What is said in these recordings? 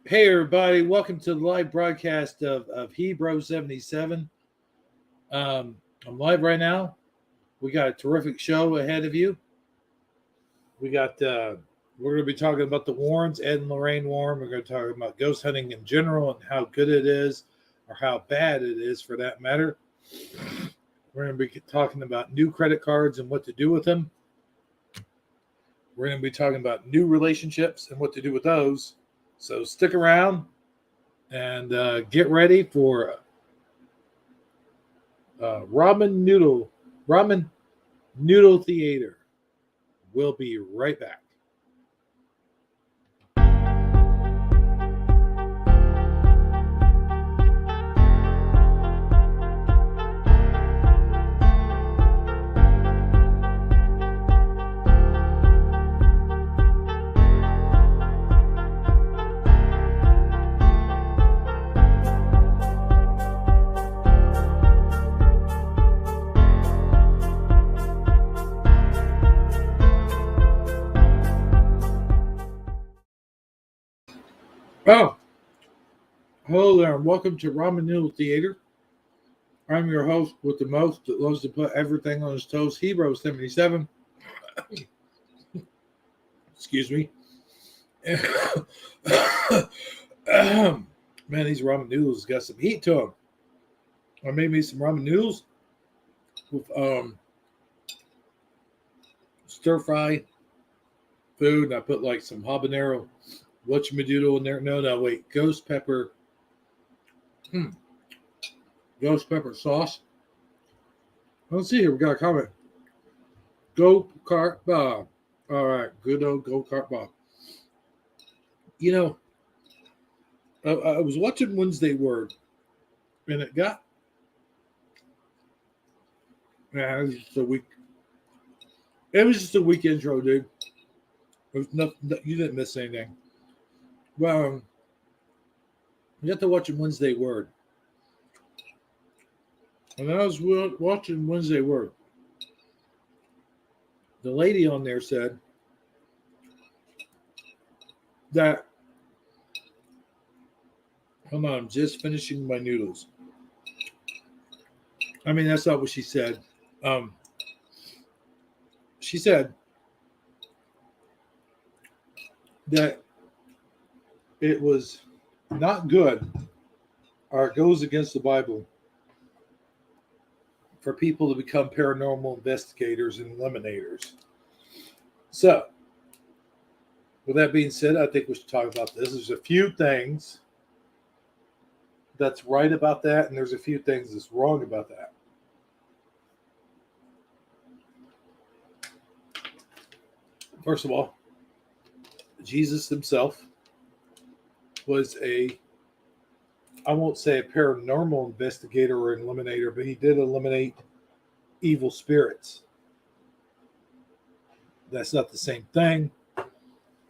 Hey, everybody, welcome to the live broadcast of Hebrew 77. I'm live right now. We got a terrific show ahead of you. We're going to be talking about the Warrens, Ed and Lorraine Warren. We're going to talk about ghost hunting in general and how good it is, or how bad it is for that matter. We're going to be talking about new credit cards and what to do with them. We're going to be talking about new relationships and what to do with those. So stick around and get ready for ramen noodle theater. We'll be right back. Oh, hello there, and welcome to Ramen Noodle Theater. I'm your host with the most that loves to put everything on his toes, Hebrew 77. Excuse me. Man, these ramen noodles got some heat to them. I made me some ramen noodles with stir fry food, and I put like some habanero whatchamadoodle in there. No, wait, ghost pepper sauce. Let's see here. We got a comment. Go Kart Bob. All right, good old Go Kart Bob. You know, I was watching Wednesday Word, and it got. It was just a week. It was just a week intro, dude. It was nothing, you didn't miss anything. Well, you got to watch Wednesday Word. And I was watching Wednesday Word. The lady on there said that, hold on, I'm just finishing my noodles. I mean, that's not what she said. She said that it was not good, or it goes against the Bible, for people to become paranormal investigators and eliminators. So, with that being said, I think we should talk about this. There's a few things that's right about that, and there's a few things that's wrong about that. First of all, Jesus himself was I won't say a paranormal investigator or eliminator, but he did eliminate evil spirits. That's not the same thing. I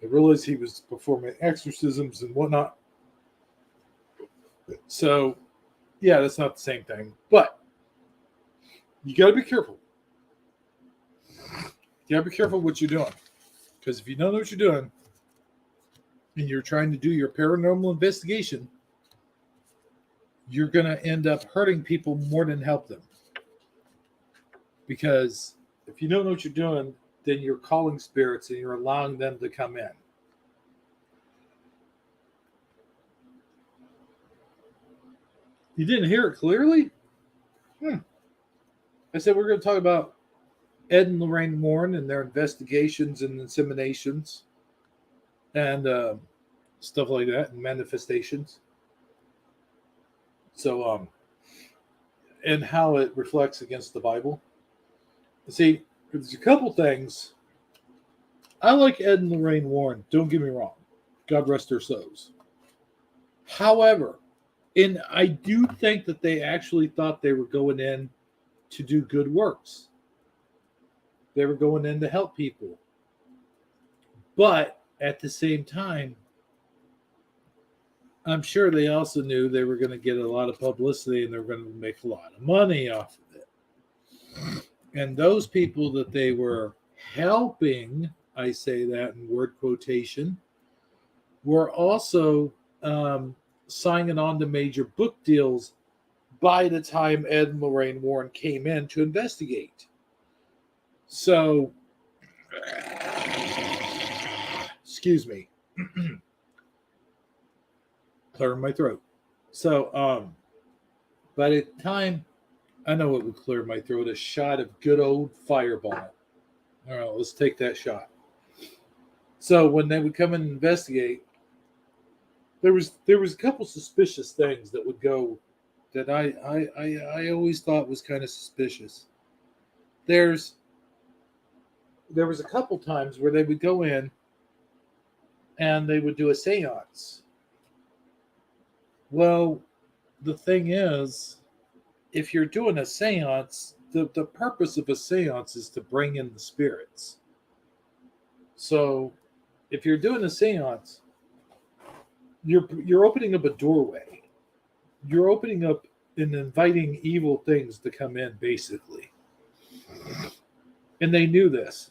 realized he was performing exorcisms and whatnot. So, yeah, that's not the same thing. But you got to be careful. You got to be careful what you're doing. Because if you don't know what you're doing and you're trying to do your paranormal investigation, you're going to end up hurting people more than help them. Because if you don't know what you're doing, then you're calling spirits and you're allowing them to come in. You didn't hear it clearly? I said we're going to talk about Ed and Lorraine Warren and their investigations and inseminations and stuff like that, and manifestations. So, and how it reflects against the Bible. See, there's a couple things. I like Ed and Lorraine Warren. Don't get me wrong. God rest their souls. However, and I do think that they actually thought they were going in to do good works. They were going in to help people. But at the same time, I'm sure they also knew they were going to get a lot of publicity and they were going to make a lot of money off of it. And those people that they were helping, I say that in word quotation, were also signing on to major book deals by the time Ed and Lorraine Warren came in to investigate. So, excuse me, clearing my throat. So, by the time, I know it would clear my throat, a shot of good old Fireball. All right, let's take that shot. So when they would come and investigate, there was a couple suspicious things that would go that I always thought was kind of suspicious. There was a couple times where they would go in and they would do a seance. Well, the thing is, if you're doing a seance, the purpose of a seance is to bring in the spirits. So if you're doing a seance, you're opening up a doorway. You're opening up and inviting evil things to come in, basically. And they knew this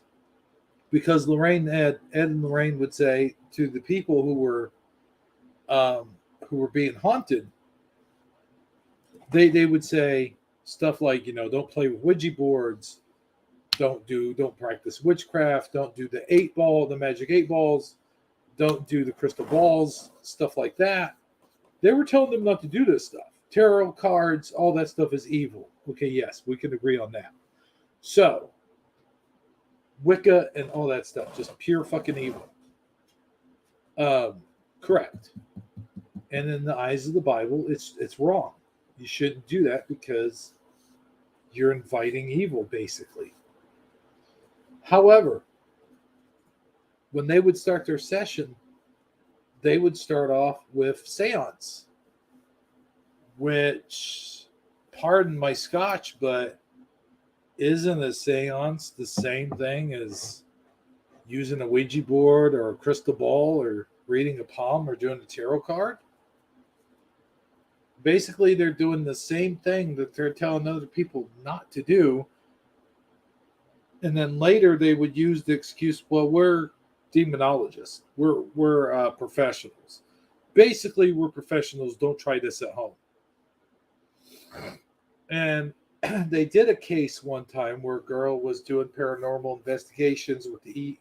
because Ed and Lorraine would say to the people who were being haunted, they would say stuff like, don't play with Ouija boards, don't practice witchcraft, don't do the magic 8 balls, don't do the crystal balls, stuff like that. They were telling them not to do this stuff. Tarot cards, all that stuff is evil. Okay, yes, we can agree on that. So, Wicca and all that stuff, just pure fucking evil. Correct. And in the eyes of the Bible, it's wrong. You shouldn't do that because you're inviting evil, basically. However, when they would start their session, they would start off with seance, which, pardon my Scotch, but isn't a seance the same thing as using a Ouija board or a crystal ball or reading a palm or doing a tarot card? Basically, they're doing the same thing that they're telling other people not to do. And then later they would use the excuse, well, we're demonologists. We're professionals. Basically, we're professionals. Don't try this at home. And they did a case one time where a girl was doing paranormal investigations with the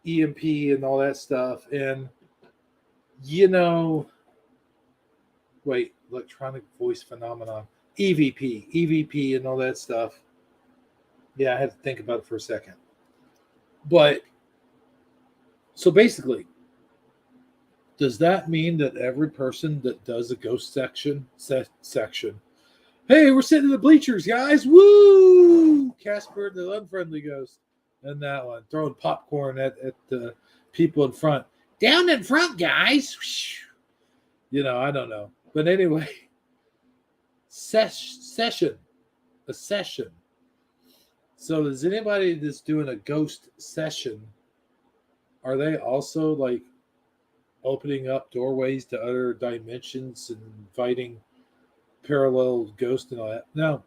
EMP and all that stuff. And, electronic voice phenomenon, EVP and all that stuff. Yeah, I had to think about it for a second. But, so basically, does that mean that every person that does a ghost section, hey, we're sitting in the bleachers, guys, woo! Casper the Unfriendly Ghost, and that one, throwing popcorn at the people in front. Down in front, guys! I don't know. But anyway, a session. So is anybody that's doing a ghost session, are they also like opening up doorways to other dimensions and inviting parallel ghosts and all that? Now,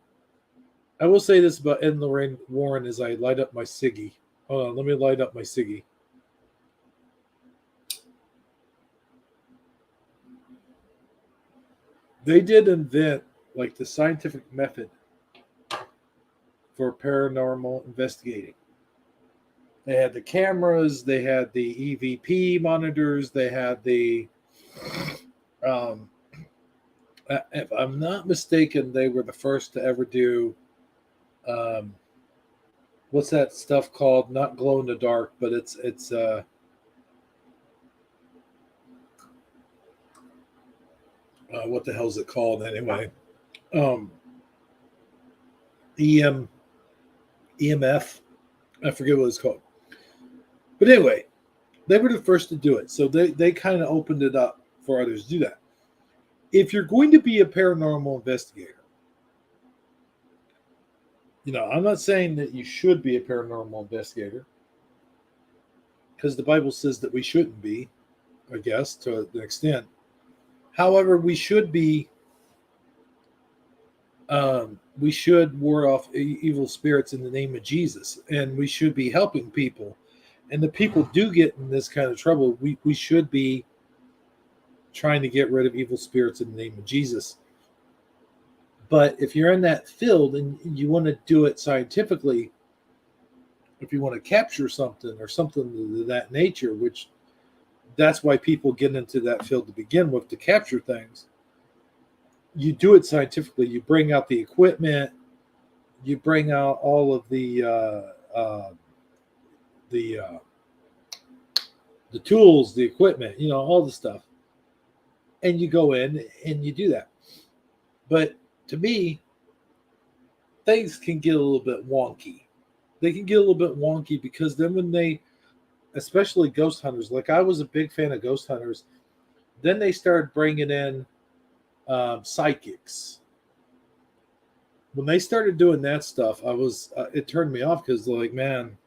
I will say this about Ed and Lorraine Warren as I light up my ciggy. Hold on, let me light up my ciggy. They did invent like the scientific method for paranormal investigating. They had the cameras, they had the EVP monitors, they had the if I'm not mistaken, they were the first to ever do what's that stuff called? Not glow in the dark, but it's what the hell is it called anyway? EMF. I forget what it's called. But anyway, they were the first to do it. So they kind of opened it up for others to do that. If you're going to be a paranormal investigator, I'm not saying that you should be a paranormal investigator, because the Bible says that we shouldn't be, I guess, to an extent. However, we should be, we should ward off evil spirits in the name of Jesus, and we should be helping people. And the people do get in this kind of trouble. We should be trying to get rid of evil spirits in the name of Jesus. But if you're in that field and you want to do it scientifically, if you want to capture something or something of that nature, which that's why people get into that field to begin with, to capture things, you do it scientifically. You bring out the equipment, you bring out all of the tools, the equipment, all the stuff, and you go in and you do that. But to me, things can get a little bit wonky. They can get a little bit wonky because then when they, especially ghost hunters, like I was a big fan of ghost hunters, then they started bringing in psychics. When they started doing that stuff, it turned me off because, like, man,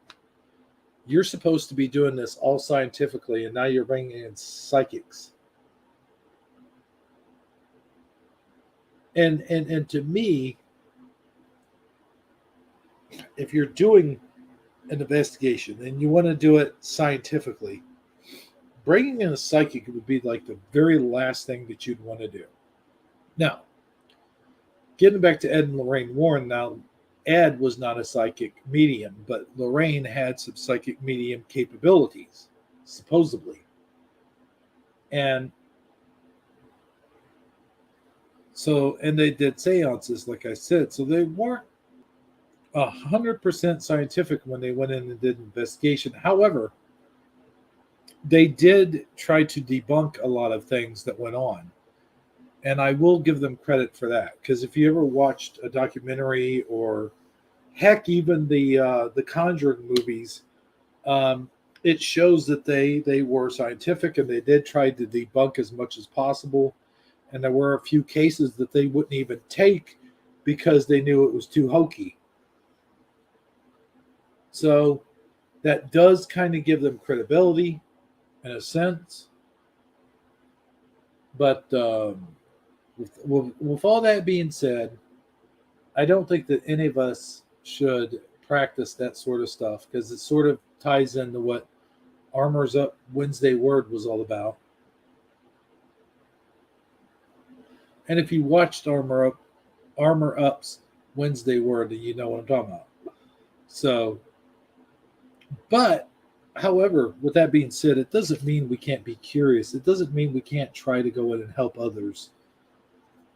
you're supposed to be doing this all scientifically, and now you're bringing in psychics. And to me, if you're doing an investigation and you want to do it scientifically, bringing in a psychic would be like the very last thing that you'd want to do. Now, getting back to Ed and Lorraine Warren, now, Ed was not a psychic medium, but Lorraine had some psychic medium capabilities, supposedly. And they did seances, like I said, so they weren't 100% scientific when they went in and did investigation. However, they did try to debunk a lot of things that went on. And I will give them credit for that, because if you ever watched a documentary, or heck, even the Conjuring movies, it shows that they were scientific and they did try to debunk as much as possible. And there were a few cases that they wouldn't even take because they knew it was too hokey. So that does kind of give them credibility in a sense. But with all that being said, I don't think that any of us should practice that sort of stuff, because it sort of ties into what Armor's Up Wednesday Word was all about. And if you watched Armor Up's Wednesday Word, you know what I'm talking about. So, but, however, with that being said, it doesn't mean we can't be curious. It doesn't mean we can't try to go in and help others.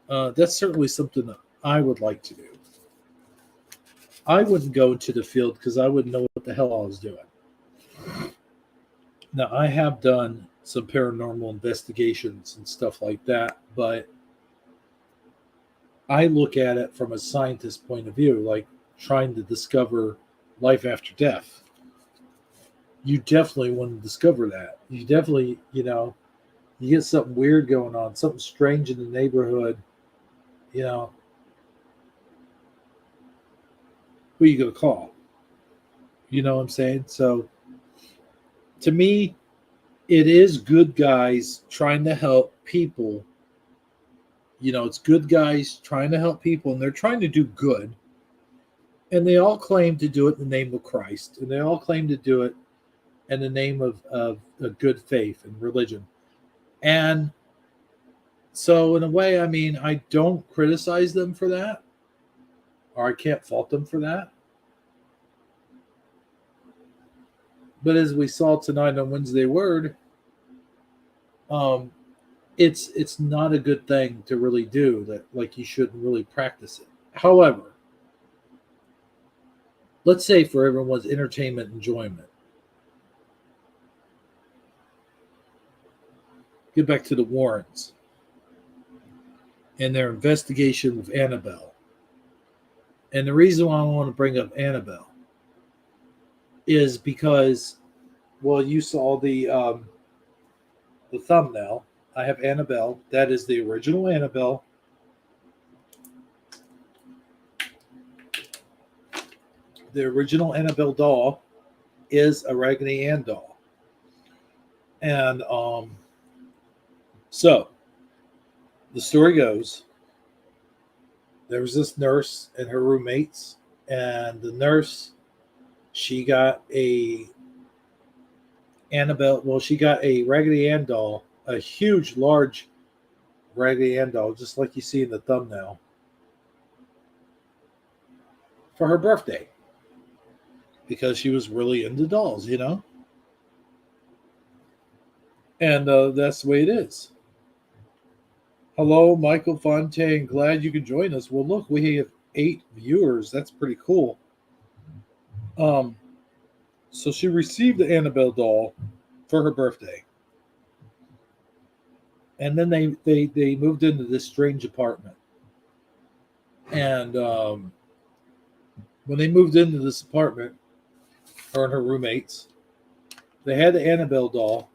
That's certainly something that I would like to do. I wouldn't go into the field because I wouldn't know what the hell I was doing. Now, I have done some paranormal investigations and stuff like that, but I look at it from a scientist point of view, like trying to discover life after death. You definitely want to discover that. You definitely, you get something weird going on, something strange in the neighborhood, who are you going to call? You know what I'm saying? So, to me, it is good guys trying to help people. It's good guys trying to help people, and they're trying to do good. And they all claim to do it in the name of Christ, and they all claim to do it in the name of a good faith and religion. And so, in a way, I mean, I don't criticize them for that, or I can't fault them for that. But as we saw tonight on Wednesday Word, it's not a good thing to really do that. Like, you shouldn't really practice it. However, let's say for everyone's entertainment enjoyment, get back to the Warrens and their investigation with Annabelle. And the reason why I want to bring up Annabelle is because, well, you saw the thumbnail. I have Annabelle. That is the original Annabelle. The original Annabelle doll is a Raggedy Ann doll. And so the story goes, there was this nurse and her roommates, and the nurse, she got a Annabelle, well, she got a Raggedy Ann doll, a huge, large Raggedy Ann doll, just like you see in the thumbnail, for her birthday because she was really into dolls, you know? And that's the way it is. Hello, Michael Fontaine. Glad you could join us. Well, look, we have 8 viewers. That's pretty cool. So she received the Annabelle doll for her birthday. And then they moved into this strange apartment. And when they moved into this apartment, her and her roommates, they had the Annabelle doll.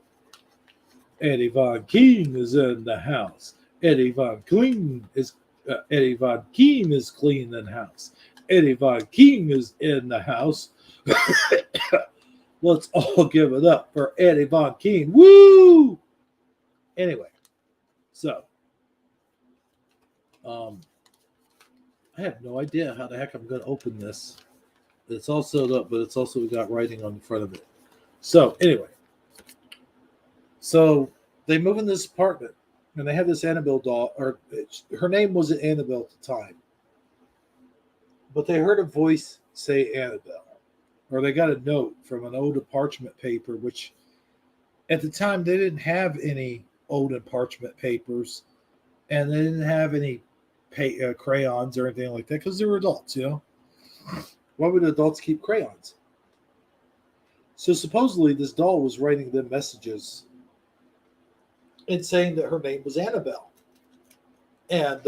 Eddie Von Keen is in the house. Eddie Von Keen is cleaning the house. Eddie Von Keen is in the house. Let's all give it up for Eddie Von Keen. Woo! Anyway, so I have no idea how the heck I'm going to open this. It's all sewed up, but it's also got writing on the front of it. So anyway, so they move in this apartment, and they have this Annabelle doll, or her name wasn't Annabelle at the time, but they heard a voice say Annabelle, or they got a note from an old parchment paper, which at the time they didn't have any old parchment papers, and they didn't have any crayons or anything like that because they were adults, you know. Why would adults keep crayons? So supposedly this doll was writing them messages and saying that her name was Annabelle. And,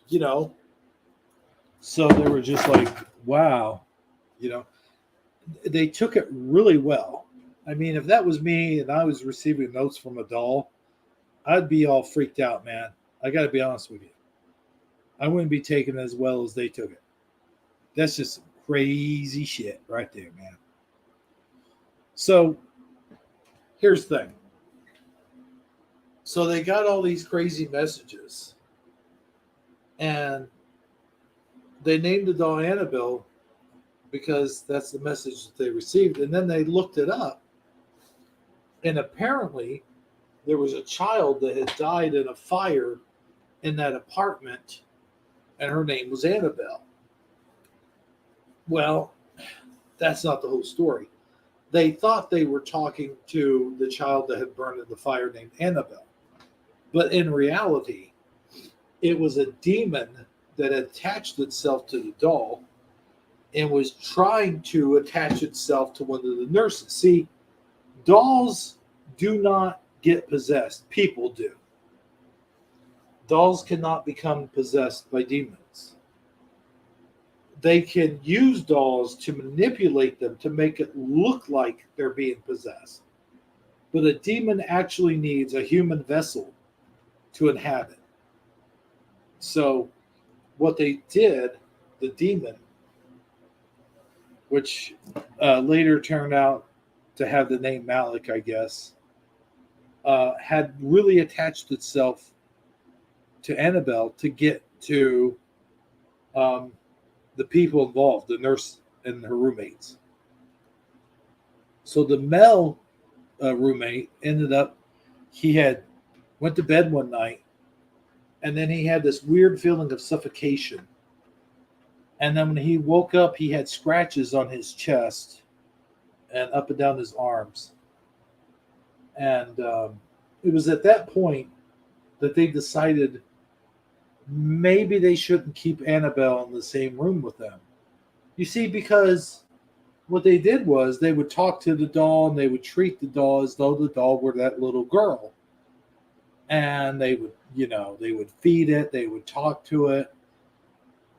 you know, so they were just like, wow, you know, they took it really well. I mean, if that was me and I was receiving notes from a doll, I'd be all freaked out, man. I got to be honest with you. I wouldn't be taken as well as they took it. That's just crazy shit right there, man. So here's the thing. So they got all these crazy messages, and they named the doll Annabelle because that's the message that they received. And then they looked it up, and apparently there was a child that had died in a fire in that apartment, and her name was Annabelle. Well, that's not the whole story. They thought they were talking to the child that had burned in the fire named Annabelle. But in reality, it was a demon that attached itself to the doll and was trying to attach itself to one of the nurses. See, dolls do not get possessed. People do. Dolls cannot become possessed by demons. They can use dolls to manipulate them to make it look like they're being possessed. But a demon actually needs a human vessel to inhabit. So what they did, the demon, which later turned out to have the name Malik, I guess, had really attached itself to Annabelle to get to the people involved, the nurse and her roommates. So the male roommate ended up, he had went to bed one night, and then he had this weird feeling of suffocation. And then when he woke up, he had scratches on his chest and up and down his arms. And it was at that point that they decided maybe they shouldn't keep Annabelle in the same room with them. You see, because what they did was they would talk to the doll and they would treat the doll as though the doll were that little girl. And they would, they would feed it, they would talk to it,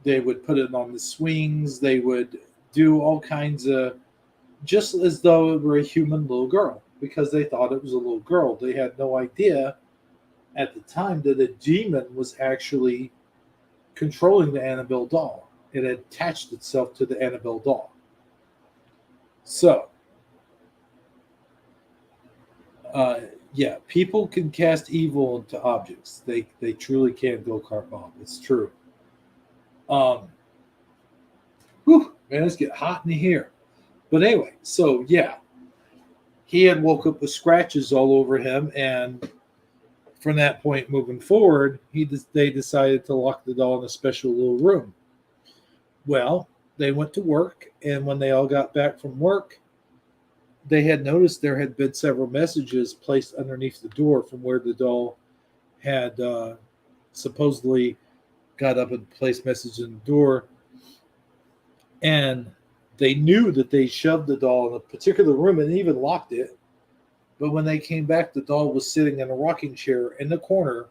they would put it on the swings, they would do all kinds of, just as though it were a human little girl, because they thought it was a little girl. They had no idea at the time that a demon was actually controlling the Annabelle doll. It had attached itself to the Annabelle doll. So, yeah, people can cast evil into objects. They truly can, Bill Carpal. It's true. Whew, man, it's getting hot in here. But anyway, so yeah, he had woke up with scratches all over him, and from that point moving forward, they decided to lock the doll in a special little room. Well, they went to work, and when they all got back from work, they had noticed there had been several messages placed underneath the door from where the doll had supposedly got up and placed messages in the door. And they knew that they shoved the doll in a particular room and even locked it. But when they came back, the doll was sitting in a rocking chair in the corner,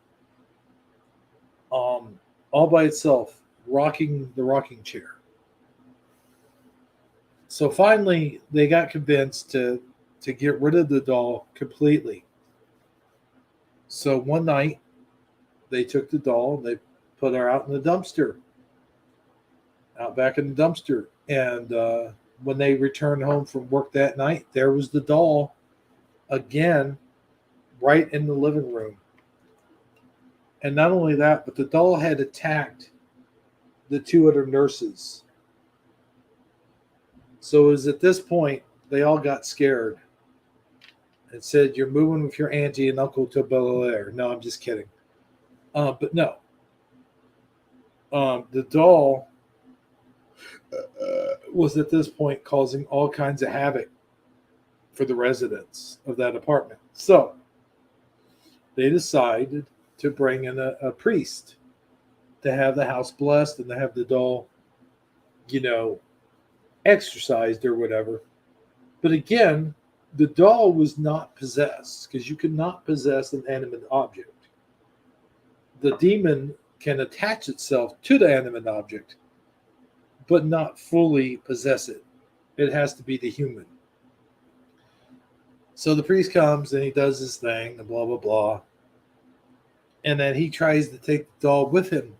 all by itself, rocking the rocking chair. So finally, they got convinced to get rid of the doll completely. So one night, they took the doll and they put her out in the dumpster, out back in the dumpster. And when they returned home from work that night, there was the doll again, right in the living room. And not only that, but the doll had attacked the two other nurses. So it was at this point they all got scared and said, "You're moving with your auntie and uncle to Bel Air." No, I'm just kidding. But no. The doll was at this point causing all kinds of havoc for the residents of that apartment. So they decided to bring in a priest to have the house blessed and to have the doll, exorcised or whatever. But again, the doll was not possessed because you cannot possess an animate object. The demon can attach itself to the animate object, but not fully possess it. It has to be the human. So the priest comes and he does his thing, and blah, blah, blah. And then he tries to take the doll with him,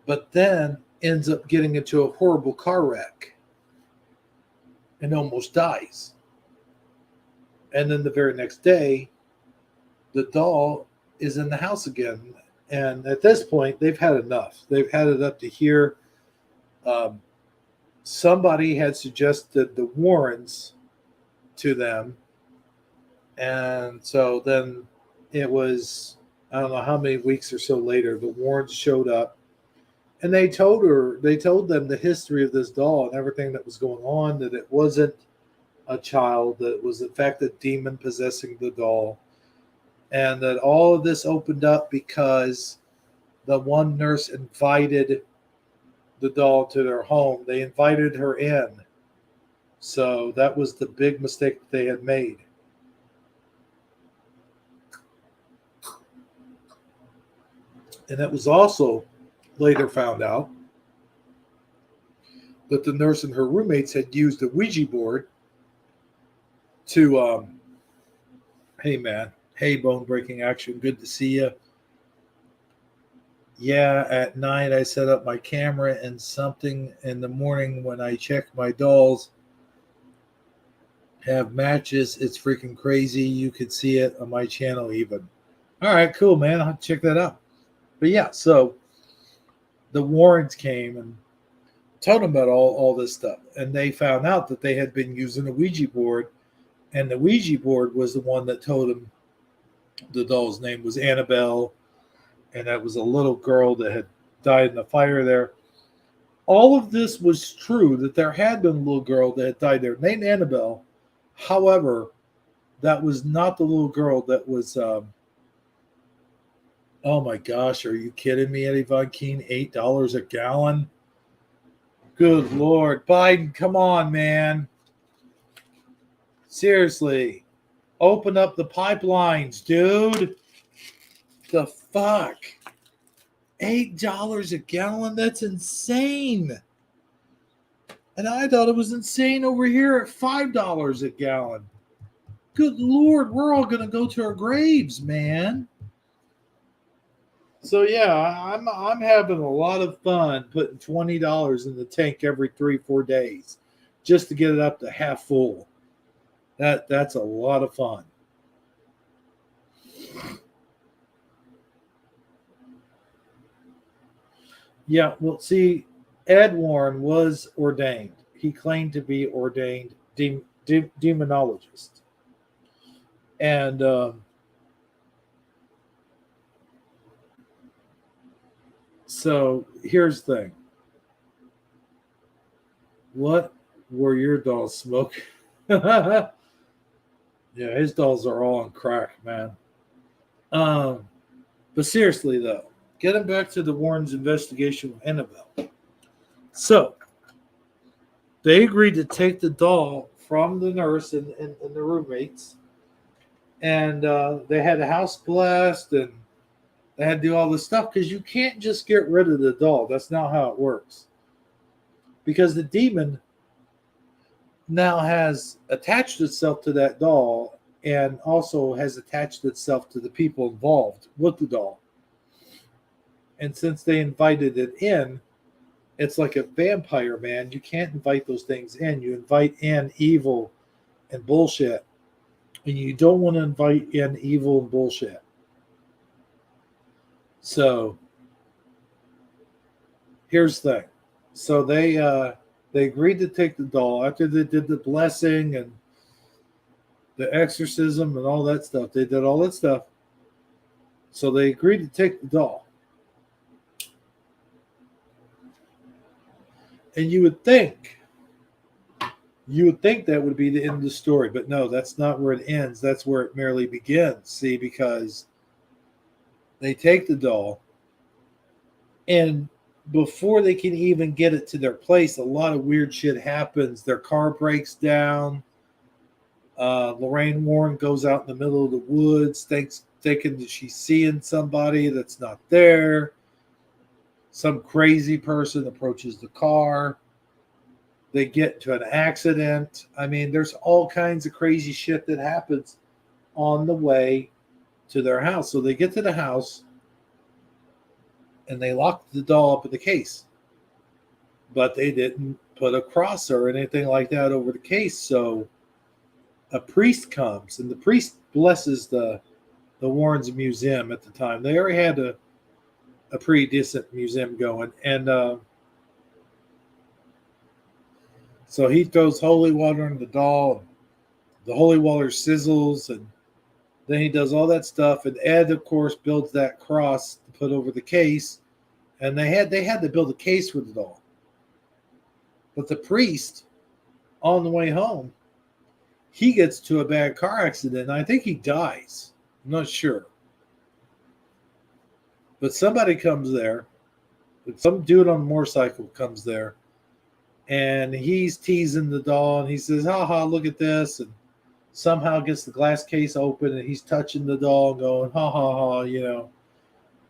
but then ends up getting into a horrible car wreck and almost dies. And then the very next day, the doll is in the house again. And at this point, they've had enough. They've had it up to here. Somebody had suggested the Warrens to them. And so then it was, I don't know how many weeks or so later, the Warrens showed up. And they told them the history of this doll and everything that was going on, that it wasn't a child, that it was in fact a demon possessing the doll. And that all of this opened up because the one nurse invited the doll to their home. They invited her in. So that was the big mistake that they had made. And it was also later found out that the nurse and her roommates had used a Ouija board to, hey man, hey bone breaking action, good to see you. Yeah, at night I set up my camera and something in the morning when I check my dolls have matches. It's freaking crazy. You could see it on my channel even. All right, cool, man. I'll check that out. But yeah, so the Warrens came and told them about all this stuff. And they found out that they had been using a Ouija board. And the Ouija board was the one that told them the doll's name was Annabelle. And that was a little girl that had died in the fire there. All of this was true, that there had been a little girl that had died there named Annabelle. However, that was not the little girl that was, oh my gosh, are you kidding me, Eddie Von Keen? $8 a gallon? Good Lord. Biden, come on, man. Seriously. Open up the pipelines, dude. The fuck? $8 a gallon? That's insane. And I thought it was insane over here at $5 a gallon. Good Lord, we're all going to go to our graves, man. So yeah, I'm having a lot of fun putting $20 in the tank every 3-4 days just to get it up to half full. That's a lot of fun. Yeah, well, see, Ed Warren was ordained. He claimed to be ordained demonologist. And so here's the thing. What were your dolls smoking? Yeah, his dolls are all on crack, man. Um, but seriously though, getting back to the Warrens' investigation of Annabelle. So they agreed to take the doll from the nurse and the roommates, and they had the house blessed, and they had to do all this stuff because you can't just get rid of the doll. That's not how it works. Because the demon now has attached itself to that doll and also has attached itself to the people involved with the doll. And since they invited it in, it's like a vampire, man. You can't invite those things in. You invite in evil and bullshit. And you don't want to invite in evil and bullshit. So here's the thing. So they agreed to take the doll after they did the blessing and the exorcism and all that stuff. They did all that stuff. So they agreed to take the doll. And you would think that would be the end of the story, but no, that's not where it ends. That's where it merely begins. See, because they take the doll, and before they can even get it to their place, a lot of weird shit happens. Their car breaks down. Lorraine Warren goes out in the middle of the woods, thinking that she's seeing somebody that's not there. Some crazy person approaches the car. They get to an accident. I mean, there's all kinds of crazy shit that happens on the way to their house. So they get to the house and they lock the doll up in the case. But they didn't put a cross or anything like that over the case. So a priest comes, and the priest blesses the Warrens Museum at the time. They already had a pretty decent museum going. And so he throws holy water on the doll. The holy water sizzles, and then he does all that stuff. And Ed, of course, builds that cross to put over the case. And they had to build a case for the doll. But the priest, on the way home, he gets to a bad car accident. And I think he dies. I'm not sure. But somebody comes there. Some dude on a motorcycle comes there. And he's teasing the doll. And he says, ha, look at this. And somehow gets the glass case open. And he's touching the doll and going, ha,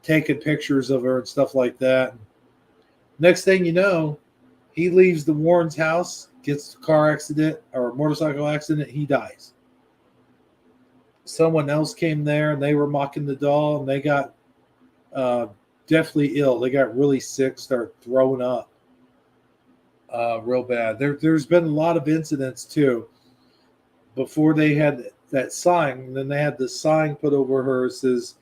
taking pictures of her and stuff like that. Next thing you know, he leaves the Warren's house, gets a car accident or a motorcycle accident, he dies. Someone else came there and they were mocking the doll, and they got deathly ill. They got really sick, started throwing up real bad. There's been a lot of incidents too. Before they had that sign, then they had the sign put over her that says,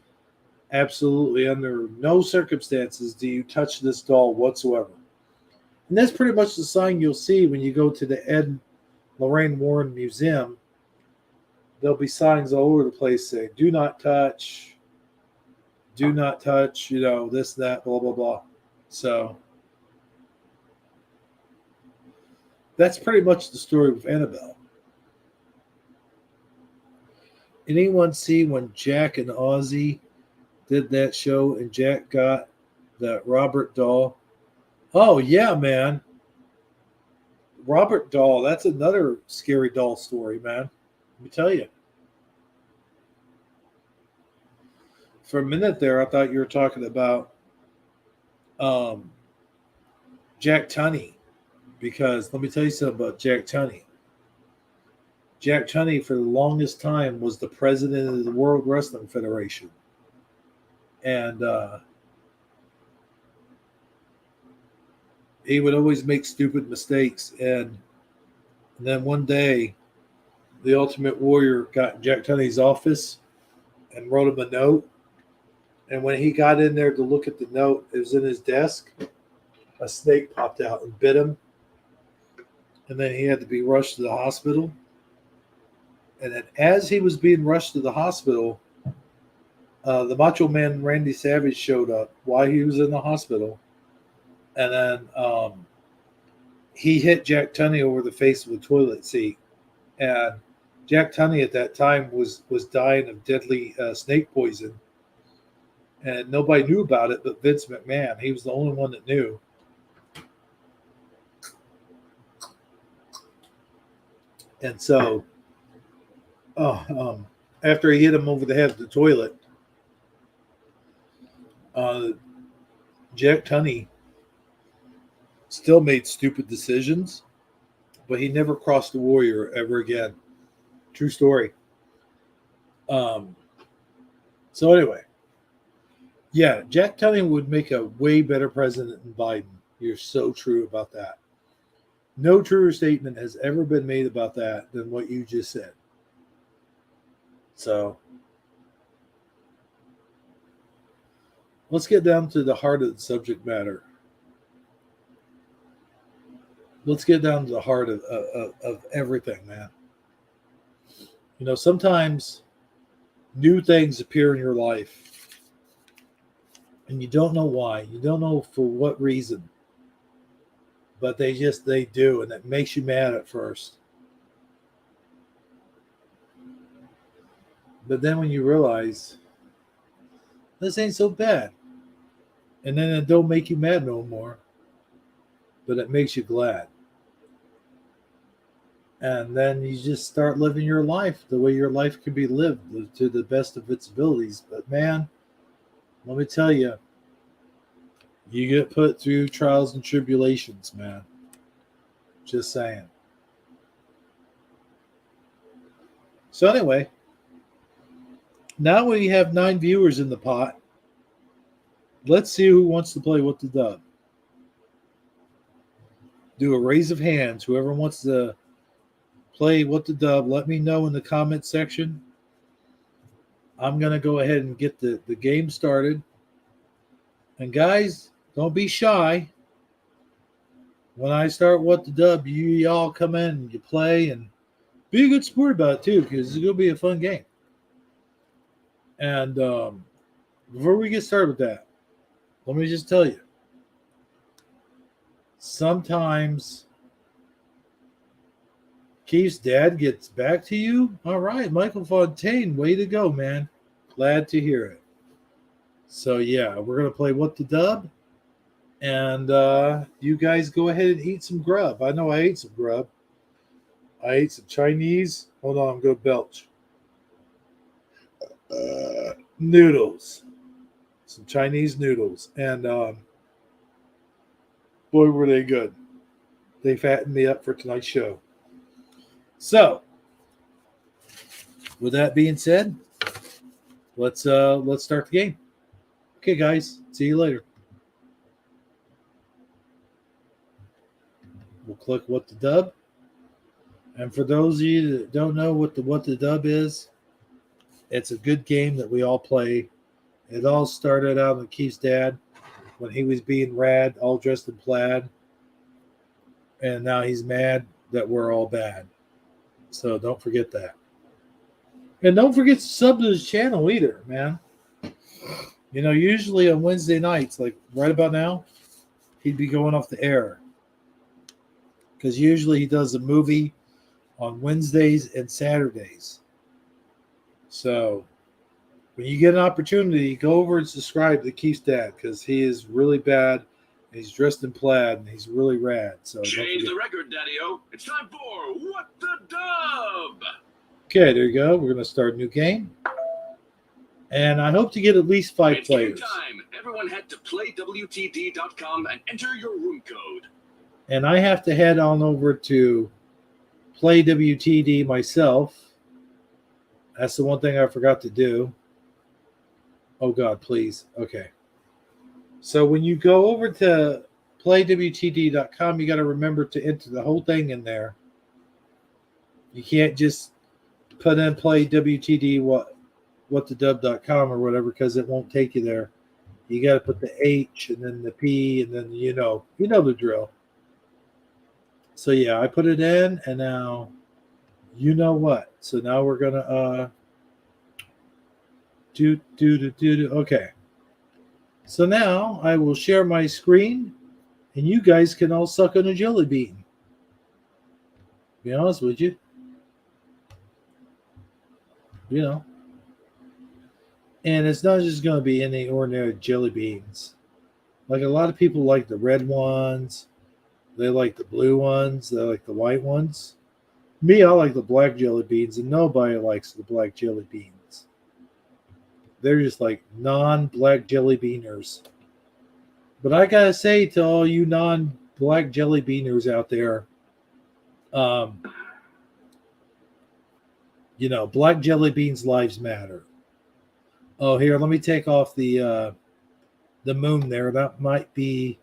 absolutely under no circumstances do you touch this doll whatsoever. And that's pretty much the sign you'll see when you go to the Ed Lorraine Warren Museum. There'll be signs all over the place saying, do not touch, this, that, blah, blah, blah. So that's pretty much the story of Annabelle. Anyone see when Jack and Ozzy did that show and Jack got the Robert doll? Oh, yeah, man. Robert doll, that's another scary doll story, man. Let me tell you. For a minute there, I thought you were talking about Jack Tunney. Because let me tell you something about Jack Tunney. Jack Tunney, for the longest time, was the president of the World Wrestling Federation. And he would always make stupid mistakes. And then one day, the Ultimate Warrior got in Jack Tunney's office and wrote him a note. And when he got in there to look at the note, it was in his desk. A snake popped out and bit him. And then he had to be rushed to the hospital. And then as he was being rushed to the hospital, the Macho Man Randy Savage showed up while he was in the hospital. And then he hit Jack Tunney over the face with a toilet seat. And Jack Tunney at that time was dying of deadly snake poison. And nobody knew about it but Vince McMahon. He was the only one that knew. And so, after he hit him over the head with the toilet, Jack Tunney still made stupid decisions, but he never crossed the Warrior ever again. True story. So anyway, yeah, Jack Tunney would make a way better president than Biden. You're so true about that. No truer statement has ever been made about that than what you just said. So let's get down to the heart of the subject matter. Let's get down to the heart of everything, man. You know, sometimes new things appear in your life and you don't know why. You don't know for what reason. But they do, and it makes you mad at first. But then when you realize this ain't so bad, and then it don't make you mad no more, but it makes you glad. And then you just start living your life the way your life can be lived to the best of its abilities. But man, let me tell you, you get put through trials and tribulations, man. Just saying. So anyway, now we have 9 viewers in the pot. Let's see who wants to play What the Dub. Do a raise of hands. Whoever wants to play What the Dub, let me know in the comment section. I'm going to go ahead and get the game started. And guys, don't be shy. When I start What the Dub, y'all come in and you play and be a good sport about it too, because it's going to be a fun game. And before we get started with that, let me just tell you, sometimes Keith's dad gets back to you. All right, Michael Fontaine, way to go, man. Glad to hear it. So, yeah, we're going to play What the Dub. And you guys go ahead and eat some grub. I know I ate some grub. I ate some Chinese. Hold on, I'm going to belch. Noodles. Some Chinese noodles. And boy, were they good. They fattened me up for tonight's show. So, with that being said, let's start the game. Okay, guys. See you later. We'll click What the Dub. And for those of you that don't know what the Dub is, it's a good game that we all play. It all started out with Keith's dad when he was being rad, all dressed in plaid. And now he's mad that we're all bad. So don't forget that. And don't forget to sub to his channel either, man. You know, usually on Wednesday nights, like right about now, he'd be going off the air. Because usually he does a movie on Wednesdays and Saturdays. So when you get an opportunity, go over and subscribe to Keith's dad, because he is really bad. He's dressed in plaid and he's really rad. So change the record, Daddy-O. It's time for What the Dub. Okay, there you go. We're going to start a new game. And I hope to get at least 5 it's players. Time. Everyone head to playwtd.com and enter your room code. And I have to head on over to Play WTD myself. That's the one thing I forgot to do. Oh, God, please. Okay. So when you go over to playwtd.com, you got to remember to enter the whole thing in there. You can't just put in Play WTD whatthedub.com or whatever, because it won't take you there. You got to put the H and then the P and then you know the drill. So yeah, I put it in, and now You know what? So now we're gonna do. Okay. So now I will share my screen, and you guys can all suck on a jelly bean. Be honest with you. You know. And it's not just going to be any ordinary jelly beans. Like a lot of people like the red ones, they like the blue ones, they like the white ones. Me, I like the black jelly beans, and nobody likes the black jelly beans. They're just like non-black jelly beaners. But I gotta say to all you non-black jelly beaners out there, black jelly beans' lives matter. Oh, here, let me take off the moon there. That might be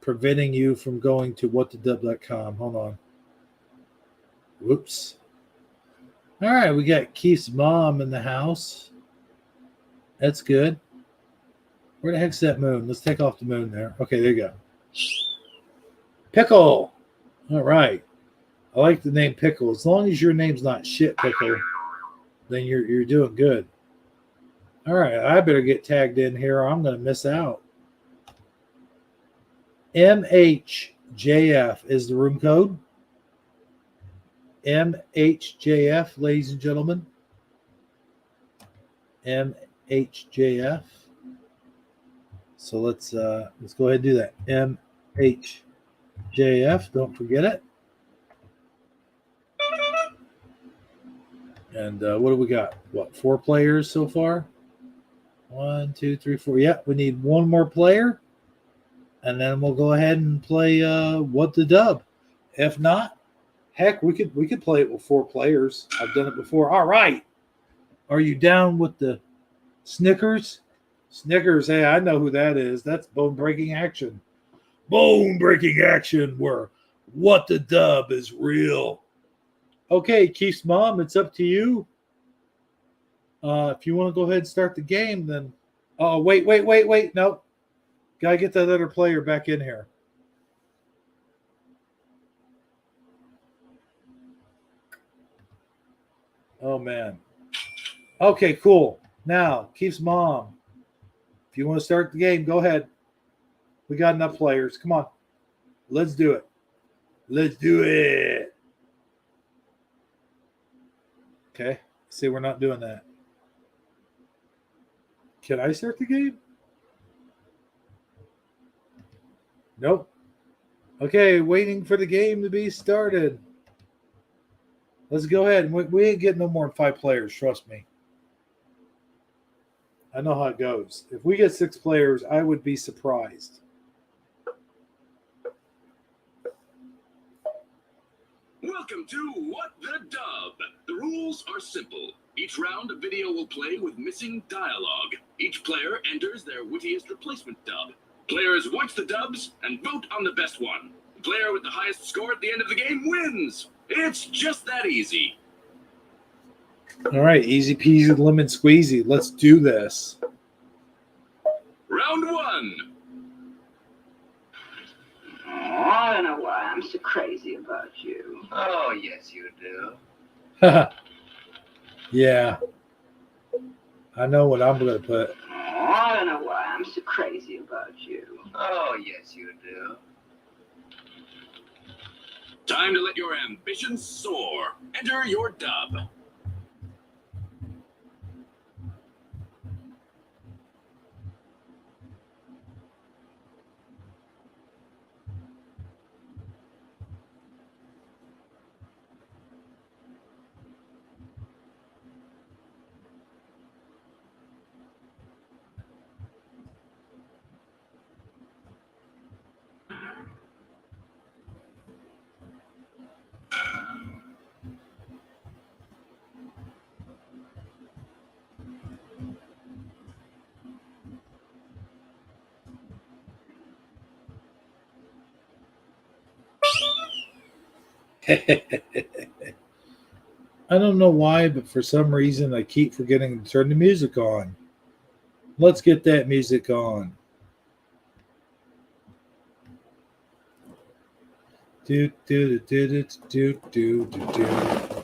preventing you from going to whatthedub.com. Hold on. Whoops. All right, we got Keith's mom in the house. That's good. Where the heck's that moon? Let's take off the moon there. Okay, there you go. Pickle. All right. I like the name Pickle. As long as your name's not Shit Pickle, then you're doing good. All right, I better get tagged in here or I'm going to miss out. MHJF is the room code. MHJF, ladies and gentlemen. MHJF. So let's go ahead and do that. MHJF, don't forget it. And what do we got? 4 players so far? 1, 2, 3, 4. Yeah, we need one more player. And then we'll go ahead and play What the Dub. If not, heck, we could play it with 4 players. I've done it before. All right. Are you down with the Snickers? Snickers, hey, I know who that is. That's Bone Breaking Action. Bone Breaking Action, where What the Dub is real. Okay, Keith's mom, it's up to you. If you want to go ahead and start the game, then... Oh, wait. No. Got to get that other player back in here. Oh, man. Okay, cool. Now, Keith's mom. If you want to start the game, go ahead. We got enough players. Come on. Let's do it. Let's do it. Okay. See, we're not doing that. Can I start the game? Nope. Okay, waiting for the game to be started. Let's go ahead. We ain't getting no more than 5 players, trust me. I know how it goes. If we get 6 players, I would be surprised. Welcome to What the Dub. The rules are simple. Each round, a video will play with missing dialogue. Each player enters their wittiest replacement dub. Players watch the dubs and vote on the best one. The player with the highest score at the end of the game wins. It's just that easy. All right, easy peasy lemon squeezy. Let's do this. Round 1. Oh, I don't know why I'm so crazy about you. Oh, yes, you do. Yeah. I know what I'm going to put. Oh, I don't know why I'm so crazy about you. Oh, yes, you do. Time to let your ambitions soar. Enter your dub. I don't know why, but for some reason I keep forgetting to turn the music on. Let's get that music on. Do do do do do do do do.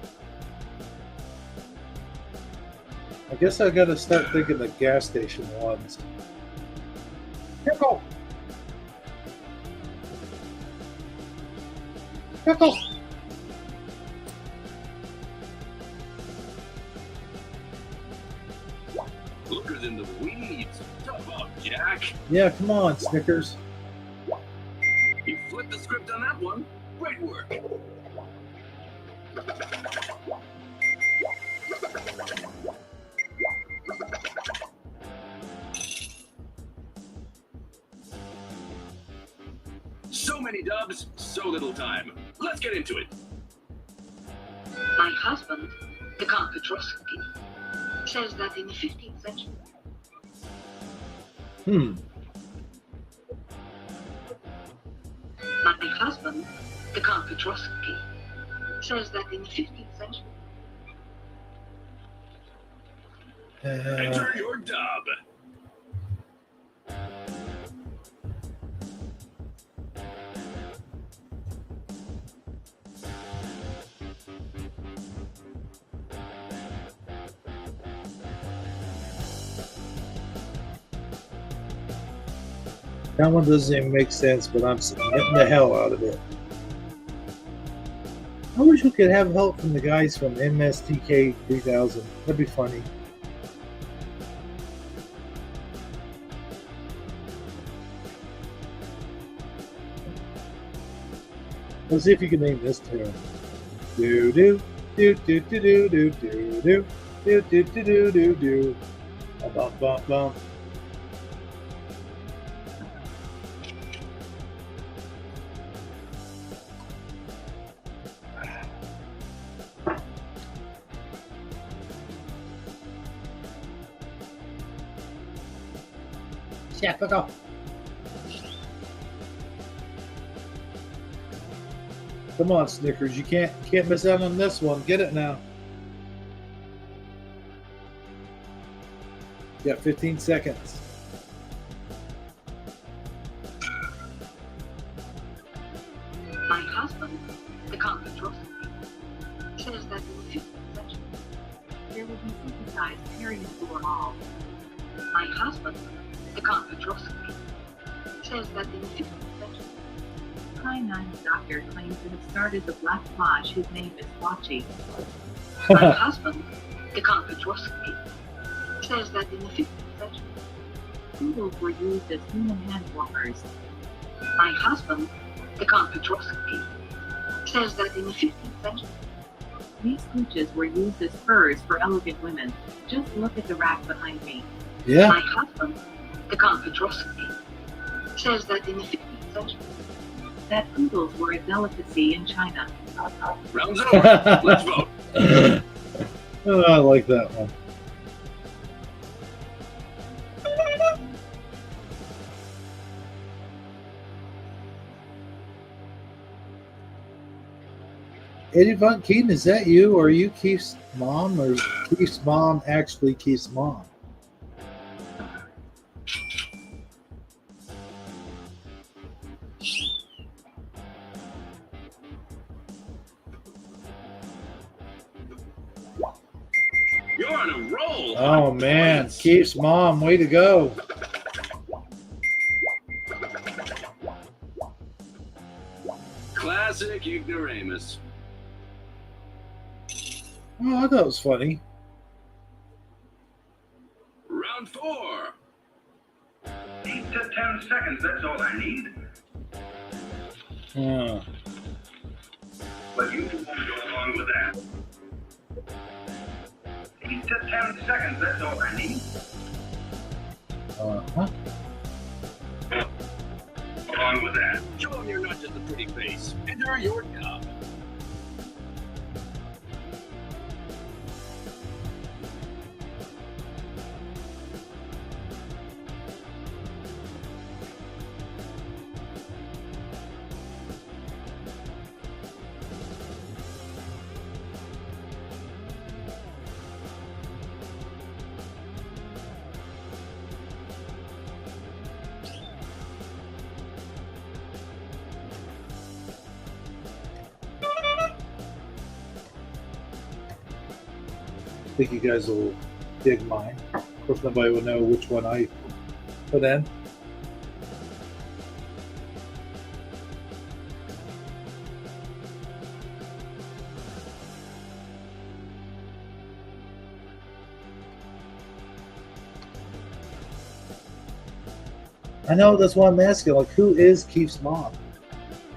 guess I gotta start thinking the gas station ones. Pickle! Pickle! Looker than the weeds. Tough up, Jack. Yeah, come on, Snickers. You flipped the script on that one. Great work. So many dubs, so little time. Let's get into it. My husband, the Count Petrovsky, says that in the 15th century. My husband, the Count Petrovsky, says that in the 15th century. Enter your dub. That one doesn't even make sense, but I'm submitting the hell out of it. I wish we could have help from the guys from MSTK 3000. That'd be funny. Let's see if you can name this tune. Do do do do do do do do do do do do do do do. Bum bum bum. Yeah, fuck off. Come on, Snickers. You can't miss out on this one. Get it now. You got 15 seconds. My husband, the Count Petrovsky, says that in the 15th century. There will be synthesized periods for all. My husband, the Count Petrovsky, says that in the 15th century. K9's doctor claims to have started the Black Lodge. His name is Watchy. My husband, the Count Petrovsky, says that in the 15th century. Poodles were used as human hand warmers. My husband, the Count Petrovsky, says that in the 15th century. These scooches were used as furs for elegant women. Just look at the rack behind me. Yeah. My husband, the Count Petrovsky, says that in the 15th century. That poodles were a delicacy in China. Round's over. Let's vote. Oh, I like that one. Eddie Von Keaton, is that you, or are you Keith's mom, or Keith's mom actually Keith's mom? You're on a roll. Oh man, Keith's mom, way to go. Classic ignoramus. Oh, I thought it was funny. Round 4. 8 to 10 seconds, that's all I need. But you won't go along with that. 8 to 10 seconds, that's all I need. Uh-huh. Along with that. Show them you're not just a pretty face. Enter your dub. I think you guys will dig mine. Of course, nobody will know which one I put in. I know that's why I'm asking. Like, who is Keith's mom?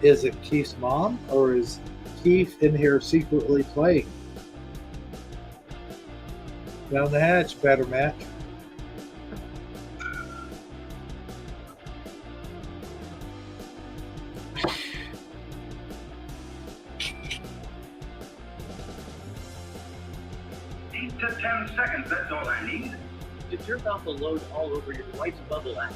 Is it Keith's mom, or is Keith in here secretly playing? Down the hatch, better match. Eight to 10 seconds, that's all I need. To jerk off a load all over your wife's bubble ass.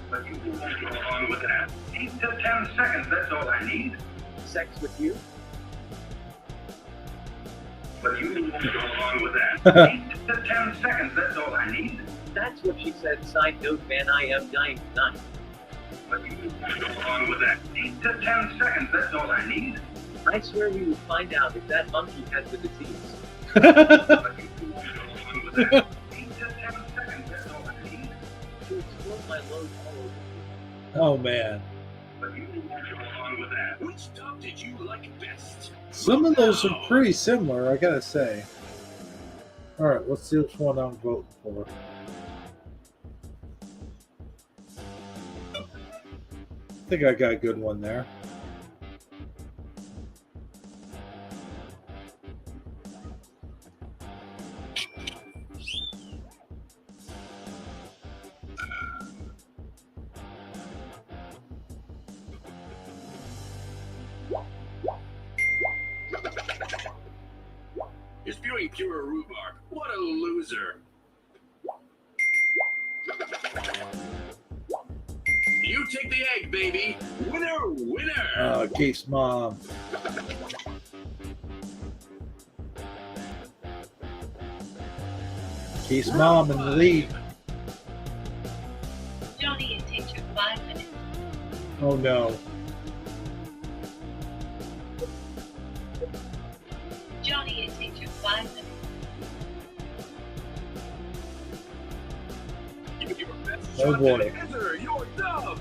But you won't go along with that. 8 to 10 seconds, that's all I need. Sex with you? But you won't go along with that. 8 to 10 seconds, that's all I need. That's what she said. Side note, man, I am dying tonight. But you won't go along with that. 8 to 10 seconds, that's all I need. I swear we will find out if that monkey has the disease. But you won't go along with that. 8 to 10 seconds, that's all I need. To explode my load all over. Oh man, But you won't go along with that. Which dub did you like best? some of those are pretty similar, I gotta say. All right, let's see which one I'm voting for. I think I got a good one there. You're spewing pure rhubarb. What a loser. You take the egg, baby. Winner, winner. Keith's mom. Keith's mom in the lead. Johnny, it takes you 5 minutes. Oh no. Johnny, it takes you 5 minutes. Give it your best Oh, shot boy. to enter your dub.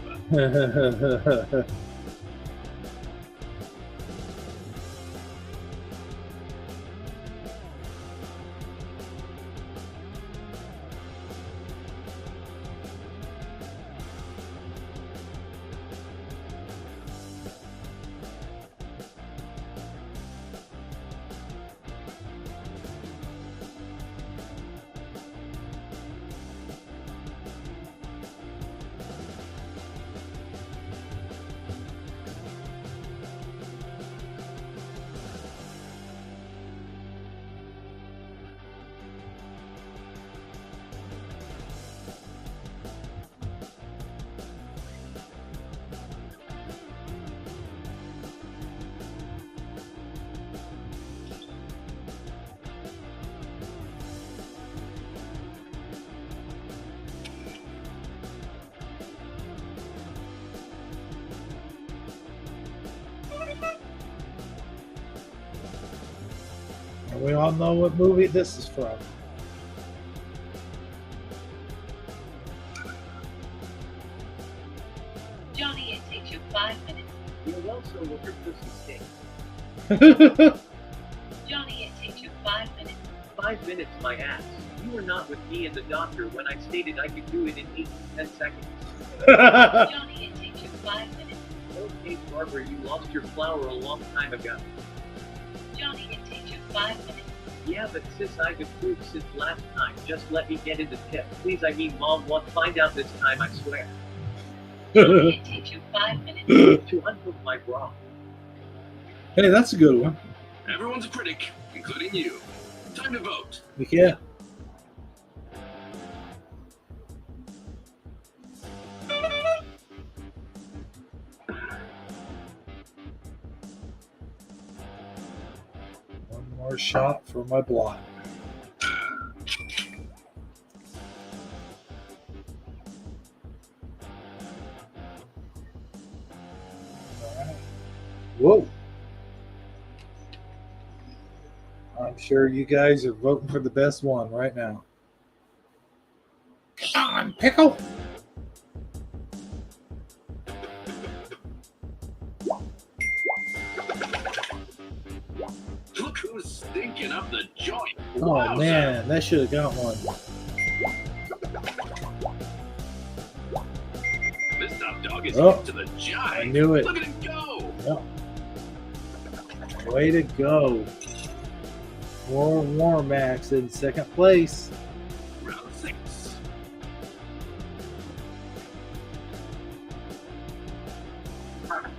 And we all know what movie this is from. Johnny, it takes you 5 minutes. You're also with your pussy stink. Johnny, it takes you 5 minutes. 5 minutes, my ass. You were not with me and the doctor when I stated I could do it in 8 to 10 seconds. Johnny, it takes you 5 minutes. Okay, Barbara, you lost your flower a long time ago. Johnny, it takes you 5 minutes. Yeah, but sis, I've improved since last time. Just let me get in the tip. Please, I mean, Mom, won't find out this time, I swear. Johnny, it takes you 5 minutes. To unhook my bra. Hey, that's a good one. Everyone's a critic, including you. Time to vote. Yeah. One more shot for my blot. All right. Whoa. I'm sure you guys are voting for the best one right now. Come on, Pickle. Look who's stinking up the joint. Oh Wowza. man, that should have got one. This top dog is Oh, hit to the jive. I knew it. Look at him go. Yep. Way to go. More Warmax in second place. Round 6.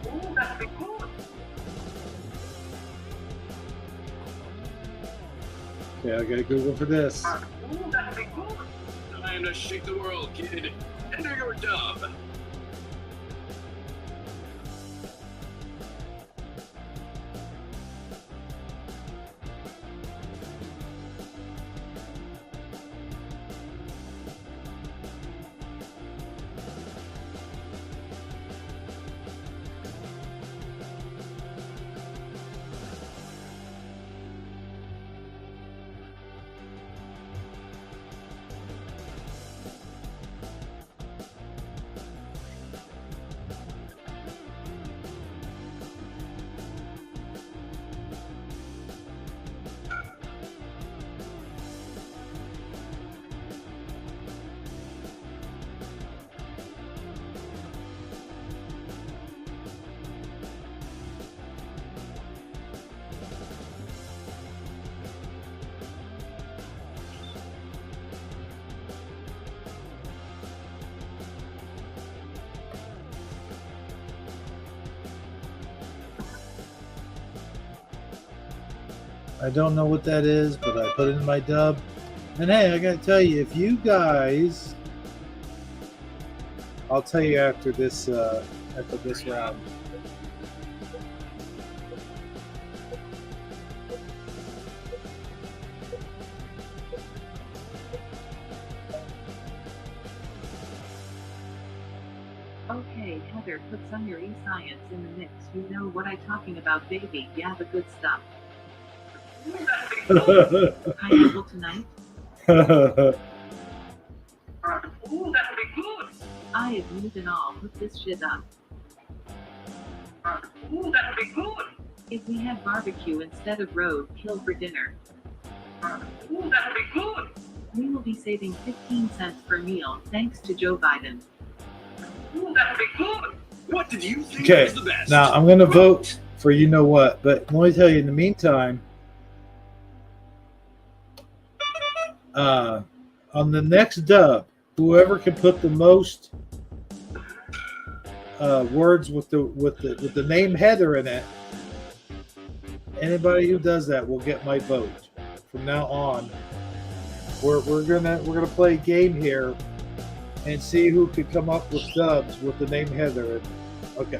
Ooh, that'll be good. Okay, I gotta Google for this. Ooh, that'll be good. Time to shake the world, kid. Enter your dub. I don't know what that is, but I put it in my dub. And hey, I gotta tell you, if you guys, I'll tell you after this round. Okay, Heather, put some your e-science in the mix. You know what I'm talking about, baby. Yeah, the good stuff. Pineapple tonight? Ooh, that'll be good. I admit and all, put this shit up. Ooh, that'll be good. If we had barbecue instead of roadkill for dinner, Ooh, that'll be good. we will be saving 15 cents per meal thanks to Joe Biden. Ooh, that'll be good. What did you think Okay, was the best? now I'm gonna vote for you know what, but let me tell you in the meantime, on the next dub, whoever can put the most words with the name Heather in it, anybody who does that will get my vote. From now on, we're gonna play a game here and see who can come up with dubs with the name Heather. Okay,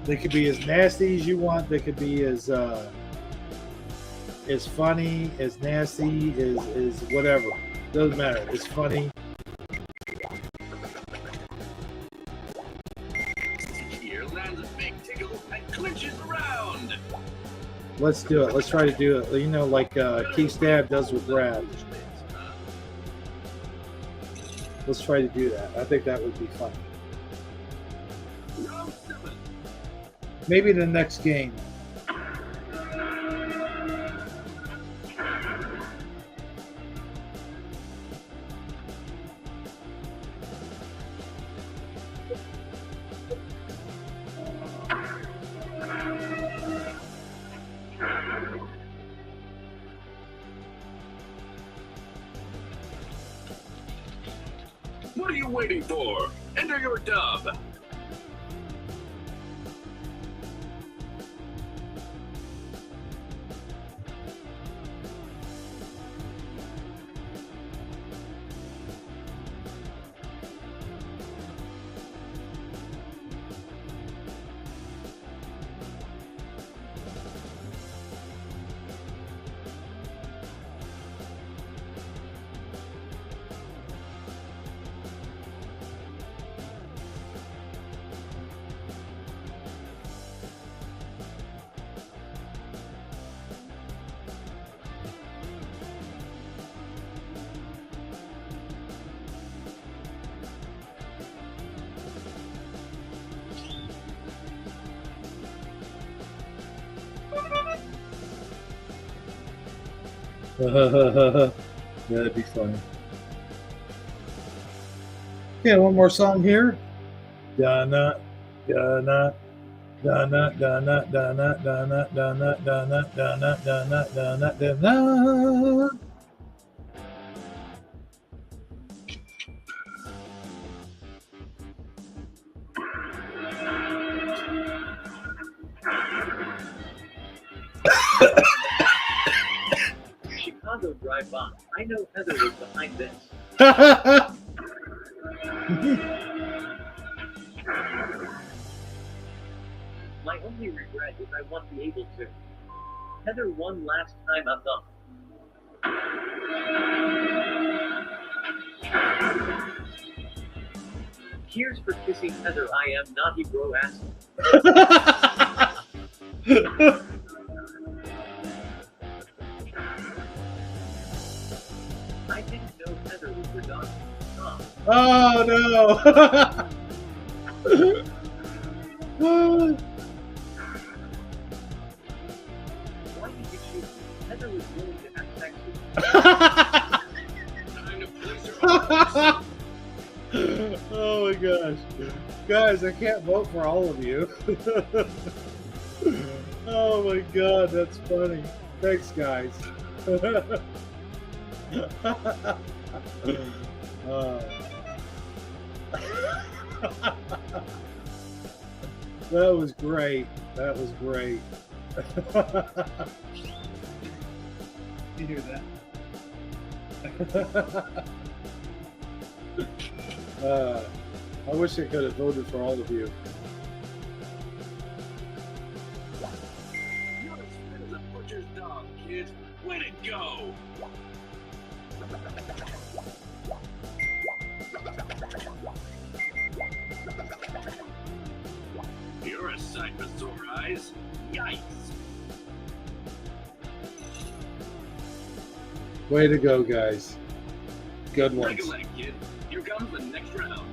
they could be as nasty as you want. They could be as funny, as nasty, as whatever. Doesn't matter. It's funny. Here lands a big tickle and clinches around. Let's do it. Let's try to do it. You know, like Keith Stab does with Brad. Let's try to do that. I think that would be fun. Round 7. Maybe the next game. What are you waiting for? Enter your dub. That'd be funny. Yeah, one more song here. Donna, Donna, Donna, Donna, Donna, Donna, Donna, Donna, Donna, Donna, Donna, Donna. Chicago drive-by. I know Heather was behind this. My only regret is I won't be able to. Heather won last time I'm done. Here's for kissing Heather. I am naughty bro ass. I didn't know Heather was your dog. Oh no! Why did you shoot me? Heather was willing to have sex with Time to place her on. Oh my gosh. Guys, I can't vote for all of you. Oh my god, that's funny. Thanks, guys. That was great. That was great. You hear that? I wish I could have voted for all of you. You're as fit as a butcher's dog, kid. Way to go! You're a sight for sore eyes. Yikes! Way to go, guys. Good Break ones. a leg, kid. Here comes the next round.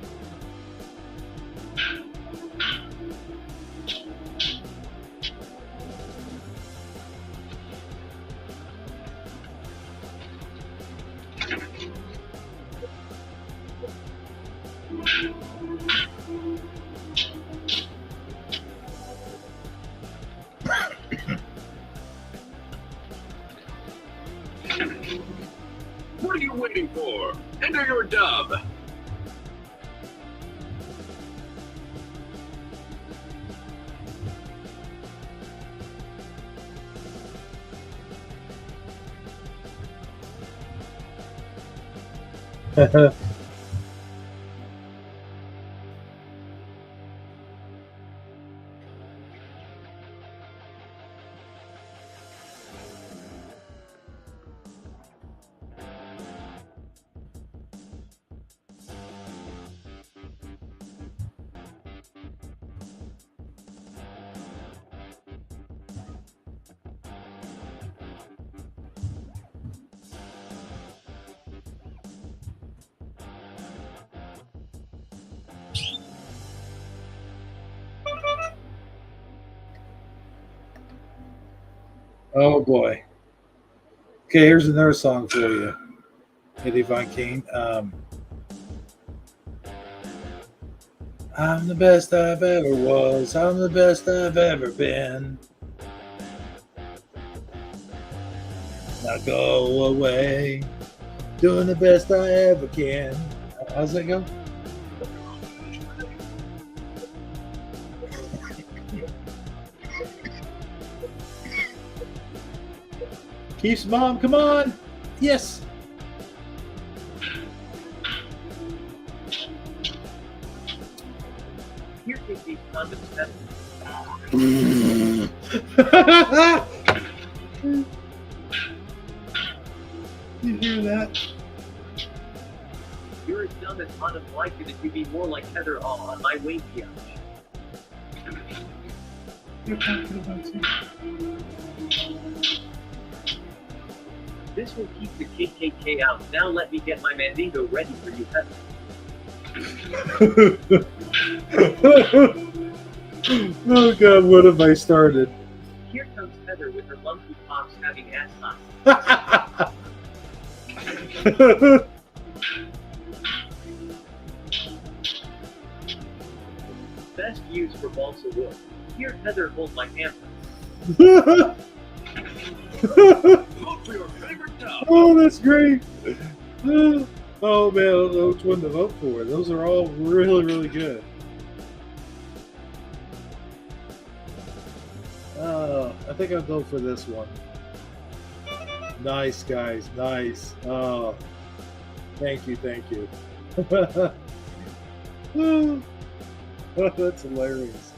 What are you waiting for? Enter your dub. Oh boy. Okay, here's another song for you, Eddie Von King. I'm the best I've ever was. I'm the best I've ever been. Now go away, doing the best I ever can. How's that go? Keith's mom, come on! Yes! Here take these condoms, Heather. You hear that? You're as dumb as Autumn. Why couldn't you be more like Heather all on my way here? You're talking about you. This will keep the KKK out. Now let me get my Mandingo ready for you, Heather. Oh god, what have I started? Here comes Heather with her monkey pops having ass hot. Best use for balsa wood. Here, Heather, hold my hammer. Vote for your favorite dub. Oh, that's great. Oh man, I don't know which one to vote for. Those are all really, really good. I think I'll go for this one. Nice, guys. Nice. Oh, thank you. Oh, that's hilarious.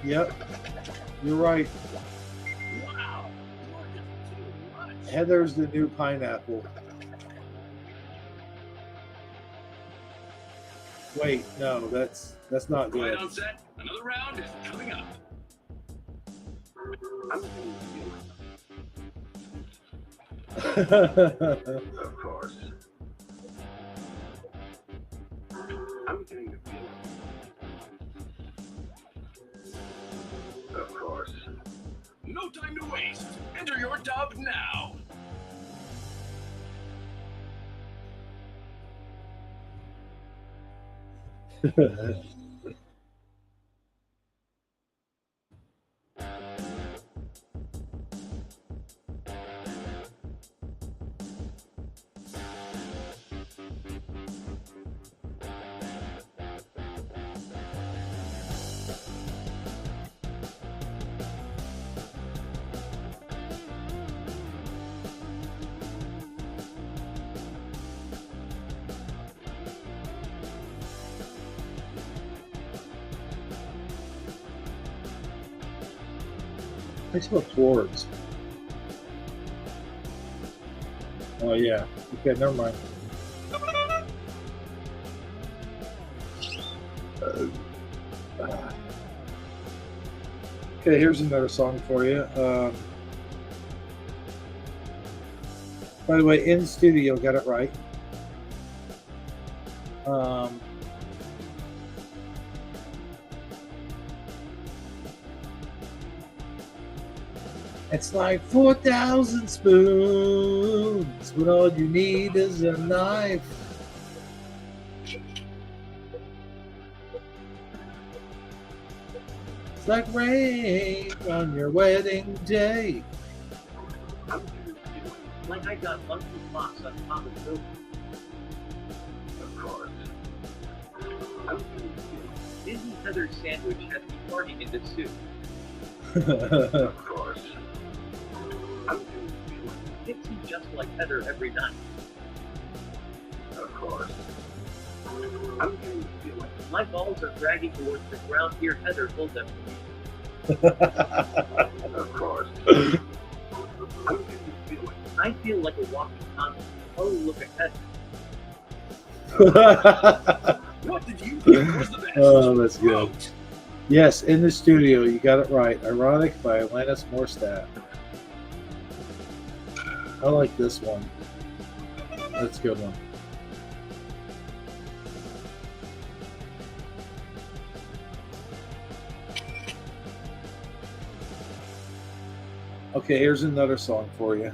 Yep, you're right. Wow, you're just too much. Heather's the new pineapple. Wait, no, that's not Right good. on set, another round is coming up. Of course. I'm getting the feeling. Of course. No time to waste. Enter your dub now. I smell towards. Oh yeah. Okay, never mind. Okay, here's another song for you. By the way, in the studio, got it right. It's like 4,000 spoons, but all you need is a knife. It's like rain on your wedding day. Like I got monkey pox on top of the building. Of course. Disney Heather sandwich has me farting in the soup. Of course. Pixie just like Heather every night. Of course. My balls are dragging towards the ground here. Heather, hold them. Of course. I feel like a walking condom. Oh, look at Heather. What did you think was the best? Oh, that's good. Vote. Yes, in the studio, you got it right. Ironic by Alanis Morissette. I like this one. That's a good one. Okay, here's another song for you.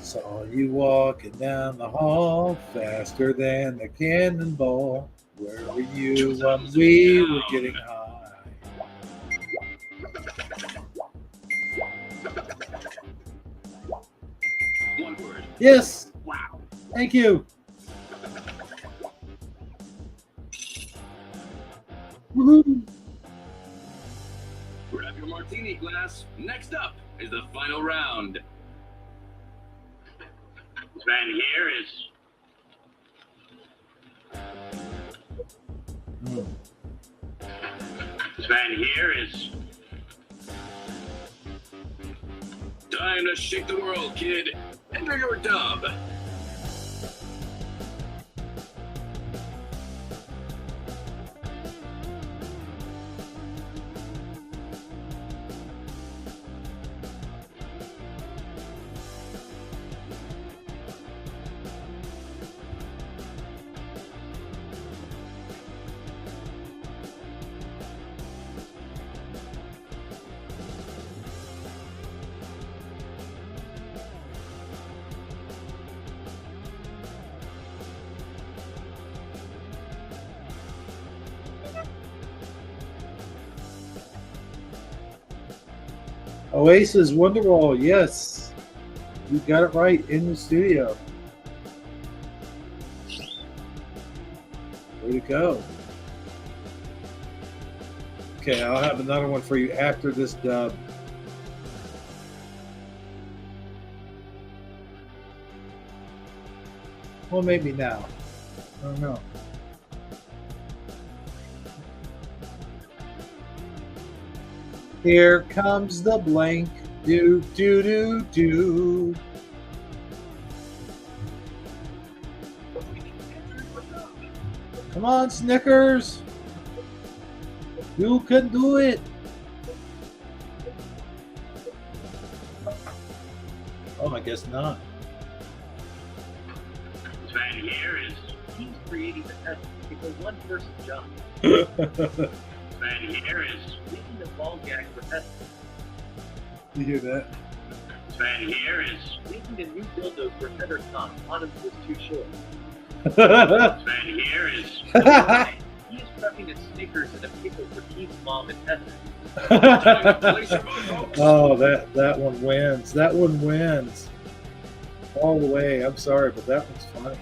Saw you walking down the hall faster than a cannonball. Where were you when we were getting high? One word. Yes, Wow. thank you. Woohoo. Grab your martini glass. Next up is the final round. Sven here is. Sven here is. Time to shake the world, kid. Enter your dub. Oasis Wonderwall, yes. You got it right in the studio. Way to go. Okay, I'll have another one for you after this dub. Well, maybe now. I don't know. Here comes the blank. Do, do, do, do. Come on, Snickers. You can do it. Oh, I guess not. Sven here is He's creating the test. It's a one-person job. Sven here is Making the ball gag for testing. You hear that? Sven here is Making a new dildo for Heather Tom. Autumn was too short. Sven here is He is prepping a Snickers and a pickle for Keith's mom and Heather. Place your vote, folks. Oh, that one wins. That one wins. All the way. I'm sorry, but that one's funny.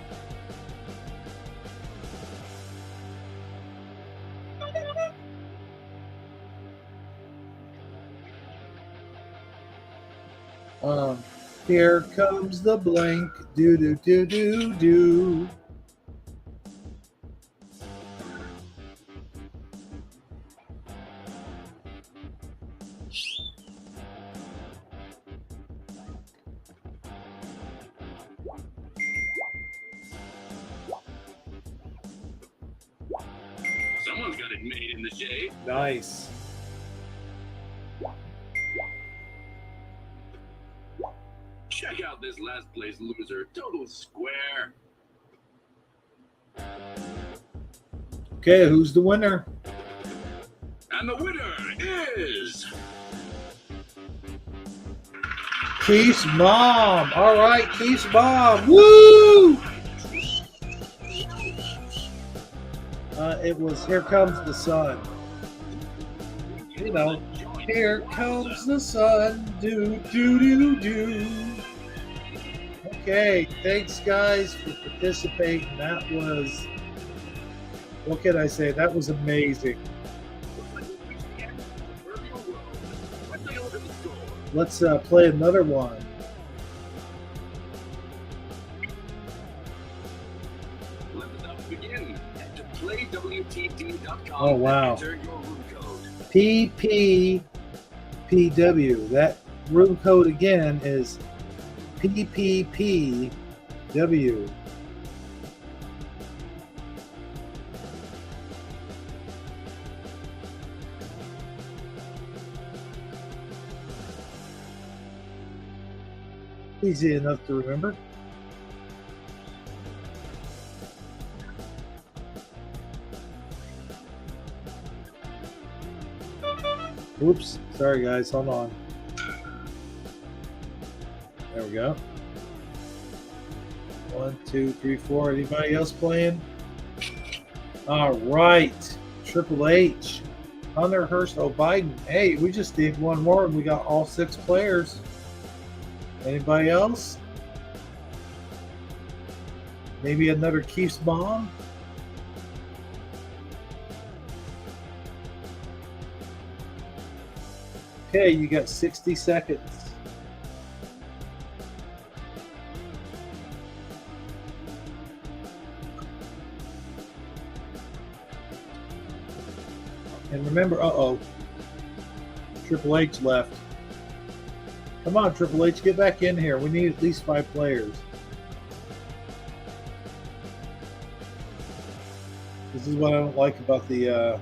Here comes the blank. Do do do do do. Someone's got it made in the shade. Nice. Check out this last place loser. Total square. Okay, who's the winner? And the winner is Keith's mom. All right, Keith's mom. Woo! It was Here Comes the Sun. You know, here comes the sun. Do, do, do, do. Okay, thanks, guys, for participating. That was, what can I say? That was amazing. Let's play another one. Let the dub begin. To playwtd.com. Oh, wow. Enter your room code. PPPW. That room code again is PPPW. Easy enough to remember. Oops, sorry guys, hold on. There we go. 1, 2, 3, 4. Anybody else playing? All right. Triple H. Hunter Hearst O'Biden. Hey, we just did one more and we got all 6 players. Anybody else? Maybe another Keith's bomb? Okay, you got 60 seconds. And remember, Triple H left. Come on, Triple H, get back in here. We need at least 5 players. This is what I don't like about the...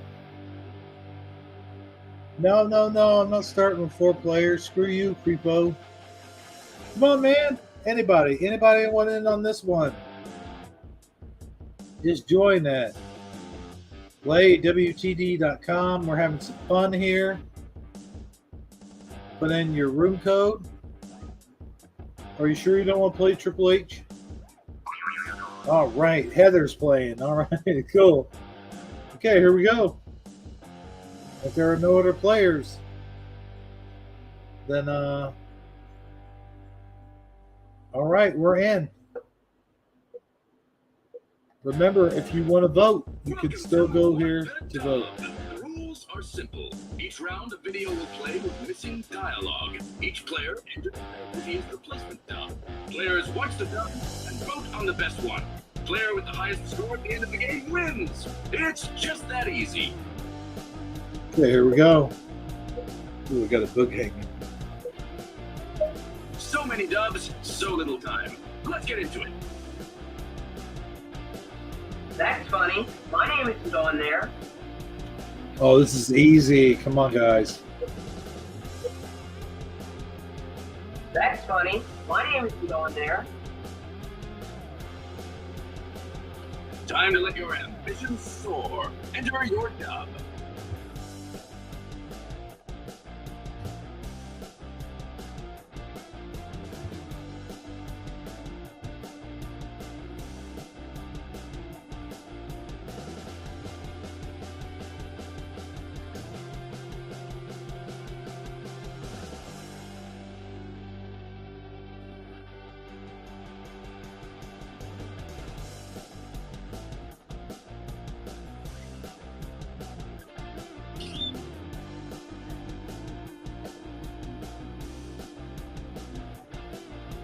No, I'm not starting with 4 players. Screw you, creepo. Come on, man. Anybody want in on this one? Just join that. PlayWTD.com. We're having some fun here. Put in your room code. Are you sure you don't want to play Triple H? All right, Heather's playing. All right, cool. Okay, here we go. If there are no other players, then all right, we're in. Remember, if you want to vote, you can still go here to vote. The rules are simple. Each round, a video will play with missing dialogue. Each player enters their wittiest replacement dub. Players watch the dub and vote on the best one. Player with the highest score at the end of the game wins. It's just that easy. Okay, here we go. Ooh, we got a book hanging. So many dubs, so little time. Let's get into it. That's funny. My name isn't on there. Oh, this is easy. Come on, guys. That's funny. My name isn't on there. Time to let your ambitions soar. Enter your dub.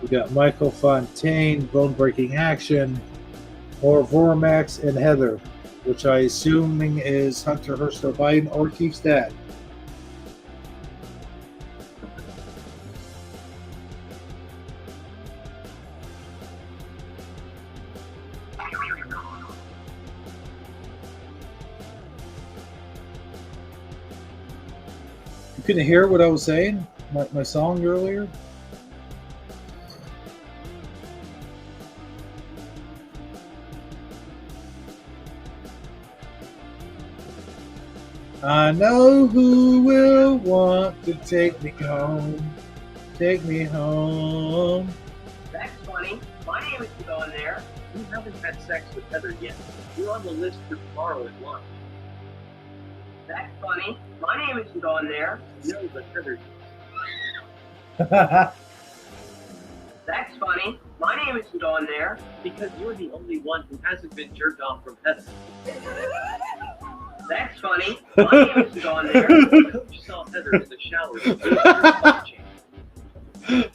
We got Michael Fontaine, Bone Breaking Action, or Vormax and Heather, which I assuming is Hunter Hearst Biden or Keith Stat. You couldn't hear what I was saying? My song earlier? I know who will want to take me home. Take me home. That's funny. My name isn't on there. You haven't had sex with Heather yet. You're on the list for tomorrow at lunch. That's funny. My name isn't on there. No, but Heather. That's funny. My name isn't on there. Because you're the only one who hasn't been jerked off from Heather. That's funny. My name isn't on there. Coach saw Heather in the shower.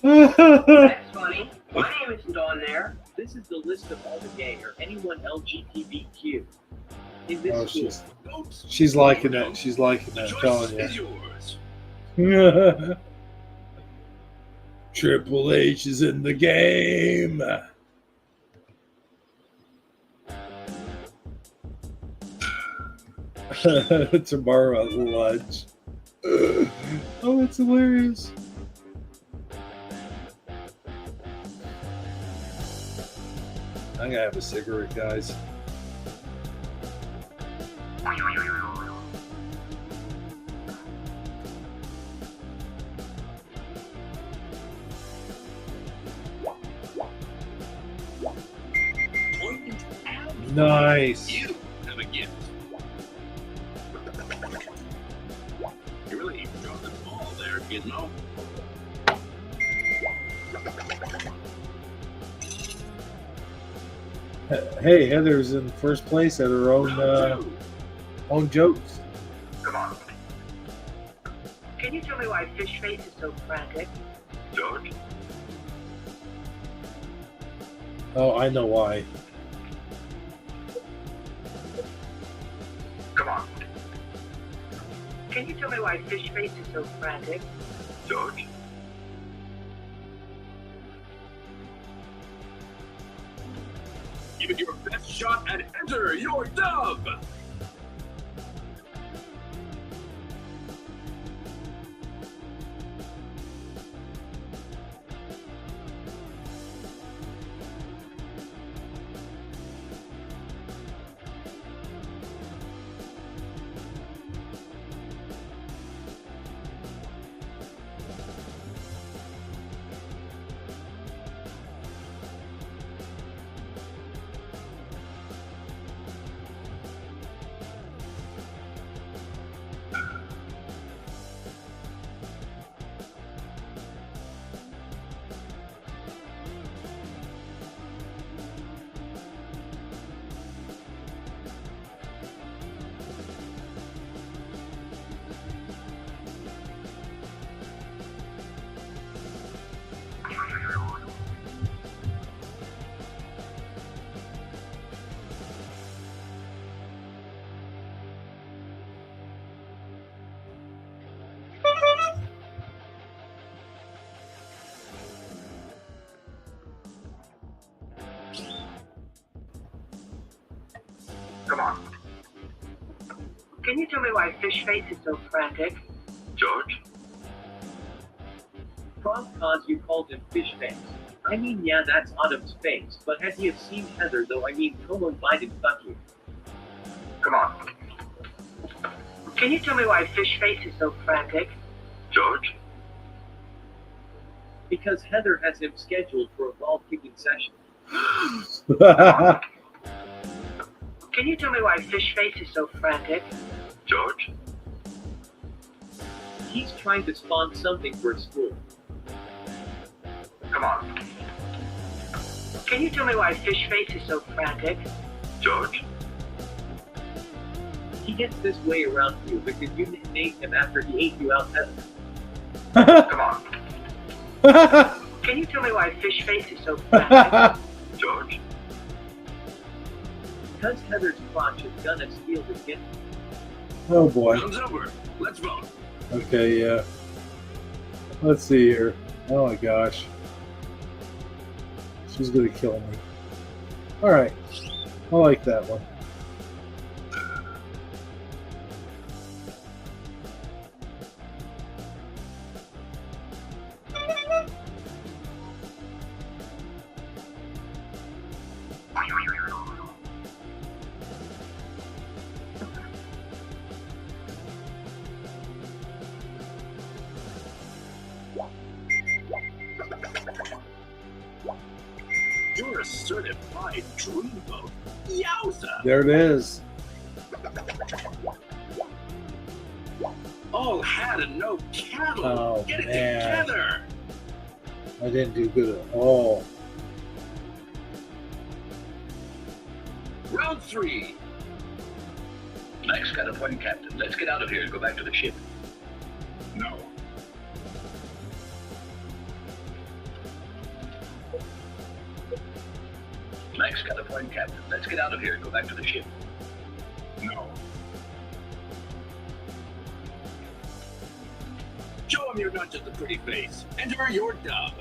That's funny. My name isn't on there. This is the list of all the gay or anyone LGBTQ. In this Oh, school. she's liking it. She's liking The it. I'm choice telling is you. yours. Triple H is in the game. Tomorrow at lunch. Oh, it's hilarious. I'm gonna have a cigarette, guys. Point out. Nice. You have a gift. You really dropped the ball there, Gizmo. Hey, Heather's in first place at her Round two. own jokes. Come on, Can you tell me why Fish Face is so frantic? George. Oh, I know why. Come on, Can you tell me why Fish Face is so frantic? George. Give it your best shot and enter your dub. Can you tell me why Fish Face is so frantic? George? Frog cause you called him Fish Face. I mean, yeah, that's Autumn's face, but had he have seen Heather, though, I mean, come on, Biden, fuck you. Come on. Can you tell me why Fish Face is so frantic? George? Because Heather has him scheduled for a ball kicking session. Can you tell me why Fish Face is so frantic? George? He's trying to spawn something for school. Come on. Can you tell me why Fish Face is so frantic? George? He gets this way around you because you nicknamed him after he ate you out, Heather. Come on. Can you tell me why Fish Face is so frantic? George? Because Heather's crotch is gonna steal his gift. Oh boy. Round's over. Let's vote. Okay, yeah. Let's see here. Oh my gosh. She's gonna kill me. Alright. I like that one. You're a certified dreamboat. Yowza! There it is. All hat and no cattle. Oh, Get it man. together. I didn't do good at all. Round 3. Max got a point, Captain. Let's get out of here and go back to the ship. No. Max got a point, Captain. Let's get out of here and go back to the ship. No. Show him you're not just a pretty face. Enter your dub.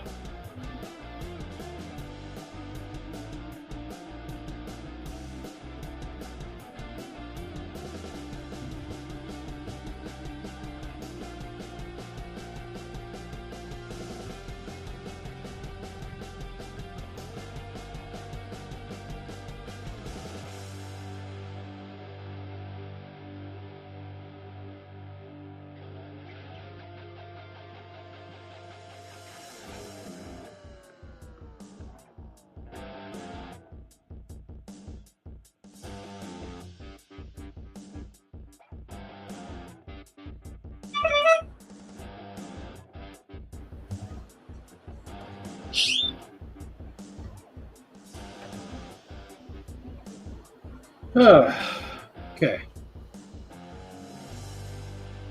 Okay.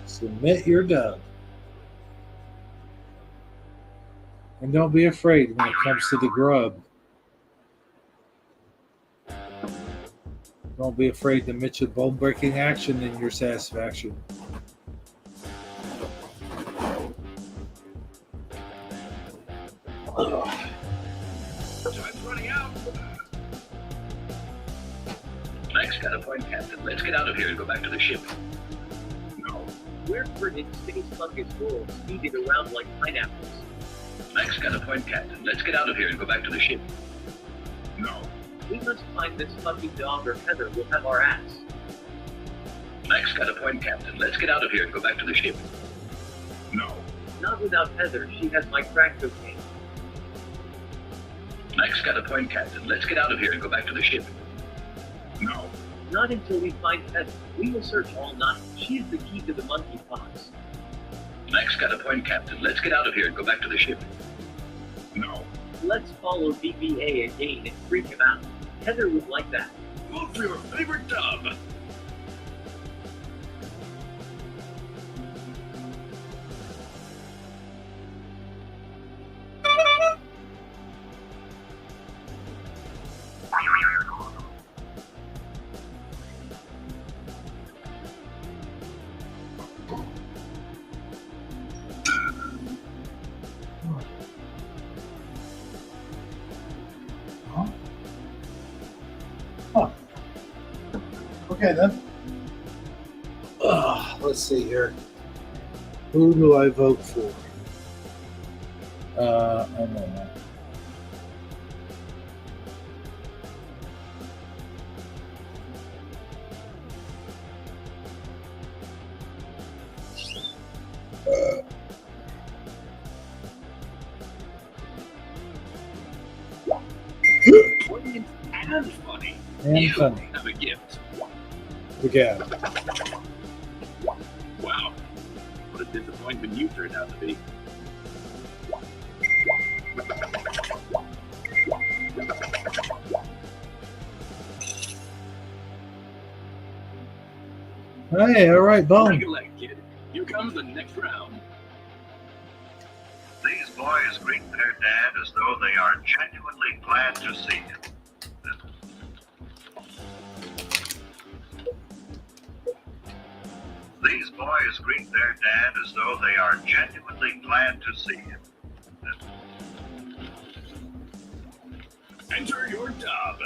Submit your dub. And don't be afraid when it comes to the grub. Don't be afraid to mention bone-breaking action in your satisfaction. Time's running out. Max got a point, Captain. Let's get out of here and go back to the ship. No. Where friggin' space fungus rolls speeded around like pineapples? Max got a point, Captain. Let's get out of here and go back to the ship. No. We must find this fucking dog or Heather will have our ass. Max got a point, Captain. Let's get out of here and go back to the ship. No. Not without Heather, she has my crack cocaine. Max got a point, Captain. Let's get out of here and go back to the ship. No. Not until we find Heather. We will search all night. She is the key to the monkeypox. Max got a point, Captain. Let's get out of here and go back to the ship. No. Let's follow DBA again and freak him out. Heather would like that. Vote for your favorite dub. Okay then. Let's see here. Who do I vote for? I don't know. Poignant and funny. And You funny. have a gift. The gab. Wow. What a disappointment you turned out to be. Hey, all right, Break Bone. a leg, kid. Here comes the next round. These boys greet their dad as though they are genuinely glad to see him. These boys greet their dad as though they are genuinely glad to see him. Enter your dub.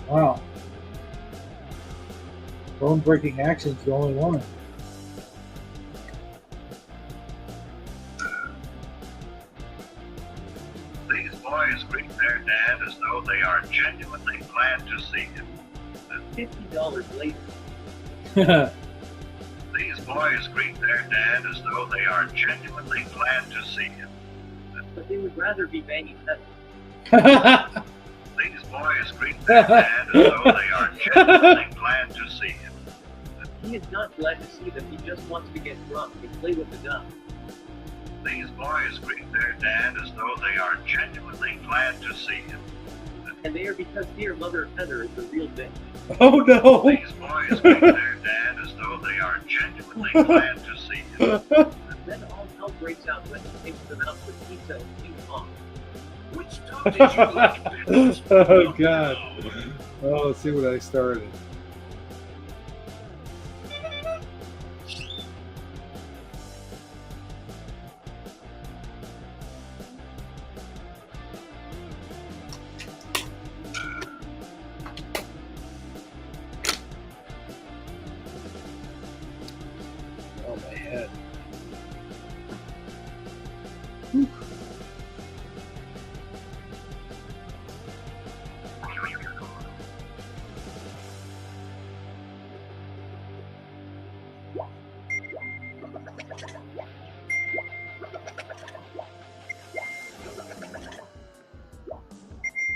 Wow. Bone breaking action's the only one. These boys greet their dad as though they are genuinely glad to see him. $50 later. These boys greet their dad as though they are genuinely glad to see him. But they would rather be banging Heather. These boys greet their dad as though they are genuinely glad to see him. He is not glad to see them, he just wants to get drunk and play with the dub. These boys greet their dad as though they are genuinely glad to see him. And they are because dear Mother Heather is the real bitch. Oh no! These boys greet their dad as though they are genuinely glad to see him. Then all hell breaks out when he takes them out for pizza and ping pong. Which dub did you like, bitch? Oh god. Oh, let's see what I started. Oh, my head.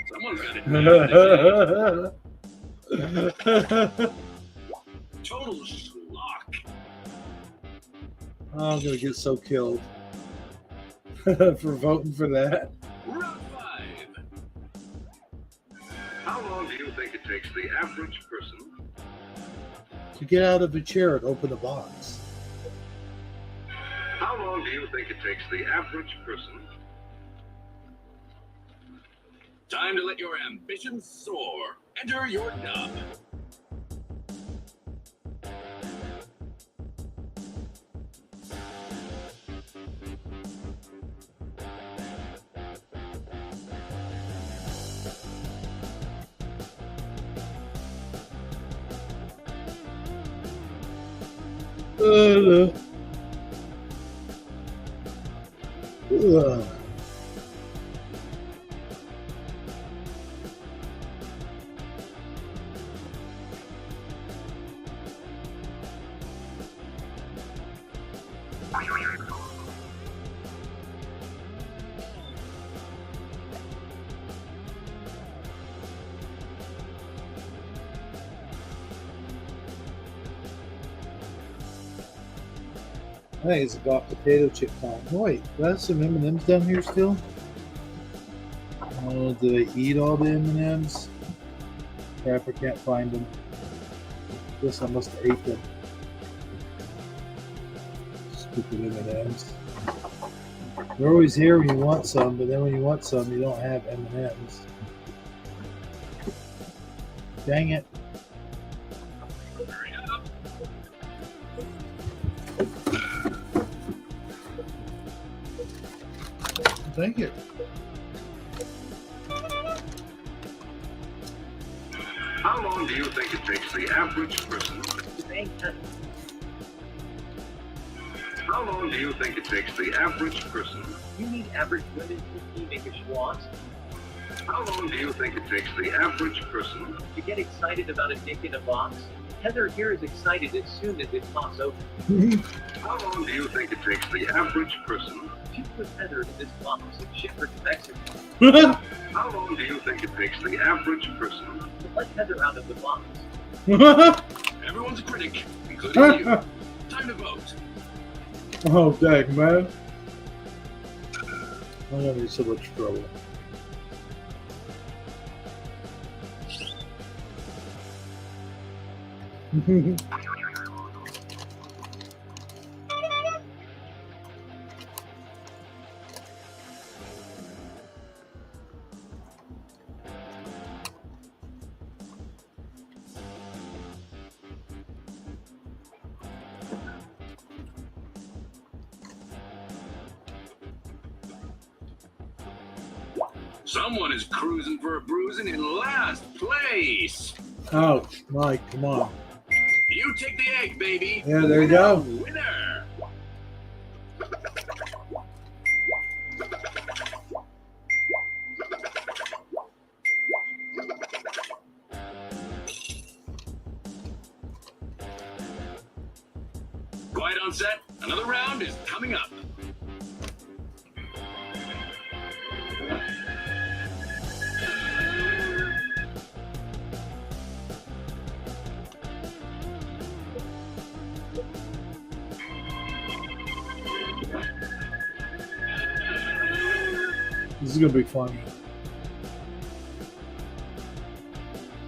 Someone's got it. Total schlock. I'm gonna get so killed for voting for that. Round 5. How long do you think it takes the average person To get out of a chair and open a box. How long do you think it takes the average person Time to let your ambitions soar. Enter your dub. Hey, it's about potato chip time. Wait, that's some M&Ms down here still? Oh, do they eat all the M&Ms? Crap, I can't find them. Guess I must have ate them. Stupid M&Ms. They're always here when you want some, but then when you want some, you don't have M&Ms. Dang it. Thank you. How long do you think it takes the average person? How long do you think it takes the average person? You need average women to make a schwanz How long do you think it takes the average person? to get excited about a dick in a box. Heather here is excited as soon as it pops open. How long do you think it takes the average person? She put Heather in this box and shipped her to Mexico. How long do you think it takes the average person? To let Heather out of the box. Everyone's a critic, including you. Time to vote. Oh, dang, man. I'm gonna be so much trouble. Someone is cruising for a bruising in last place. Ouch, Mike, come on. You take the egg, baby. Yeah, there you go. Winner. Quiet on set. Another round is coming up. This is gonna be funny.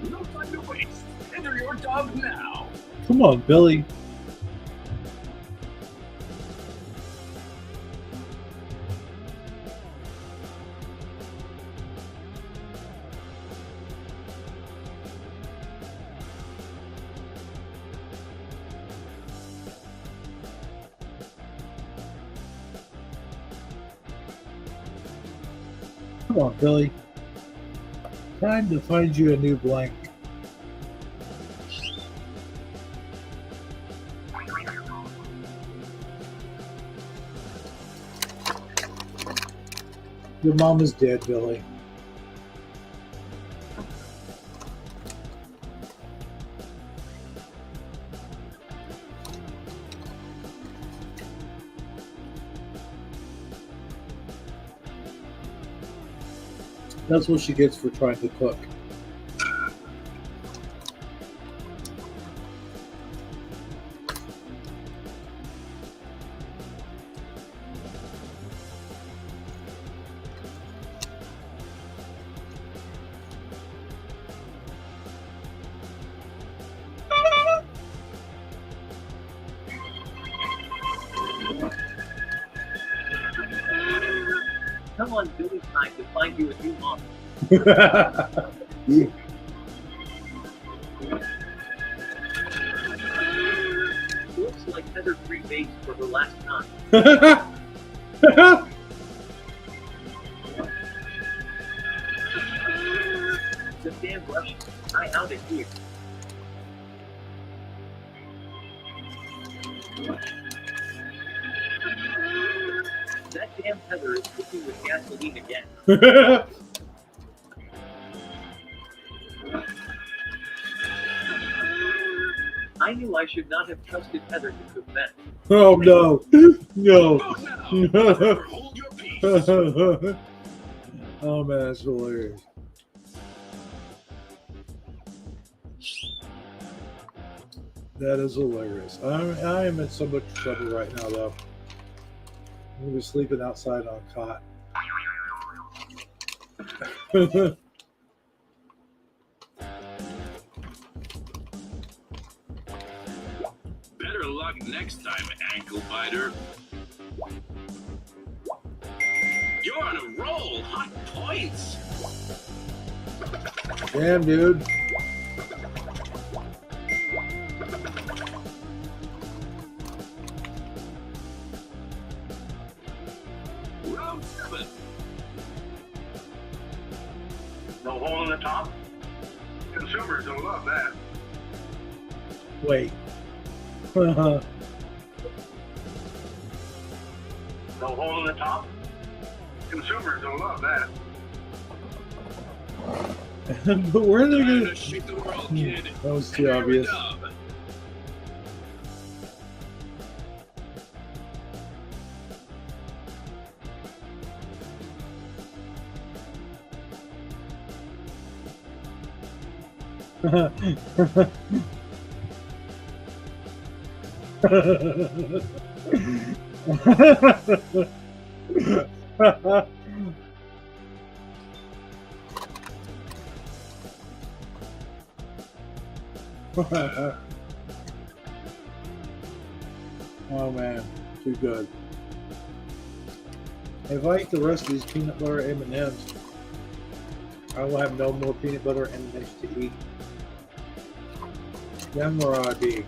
No time to waste. Enter your dog now. Come on, Billy. Come on, Billy. Time to find you a new blank. Your mom is dead, Billy. That's what she gets for trying to cook. Come on, Billy, time to find you a new mom. Looks like Heather pre-baked for her last time. The damn Russian. I out of here. That damn Heather is cooking with gasoline again. I knew I should not have trusted Heather to cook that. Oh no, no. Vote now, or hold your peace. Oh man, that's hilarious. That is hilarious. I am in so much trouble right now, though. I'm gonna be sleeping outside on a cot. Better luck next time, ankle biter. You're on a roll. Hot points. Damn, dude. Round 7. No hole in the top? Consumers will love that. Wait. No hole in the top? Consumers will love that. But where are they Time gonna? to shake the world, kid. That was too And you're a obvious. dub. Oh man, too good. If I eat the rest of these peanut butter M&Ms, I will have no more peanut butter M&Ms to eat. Then where I be?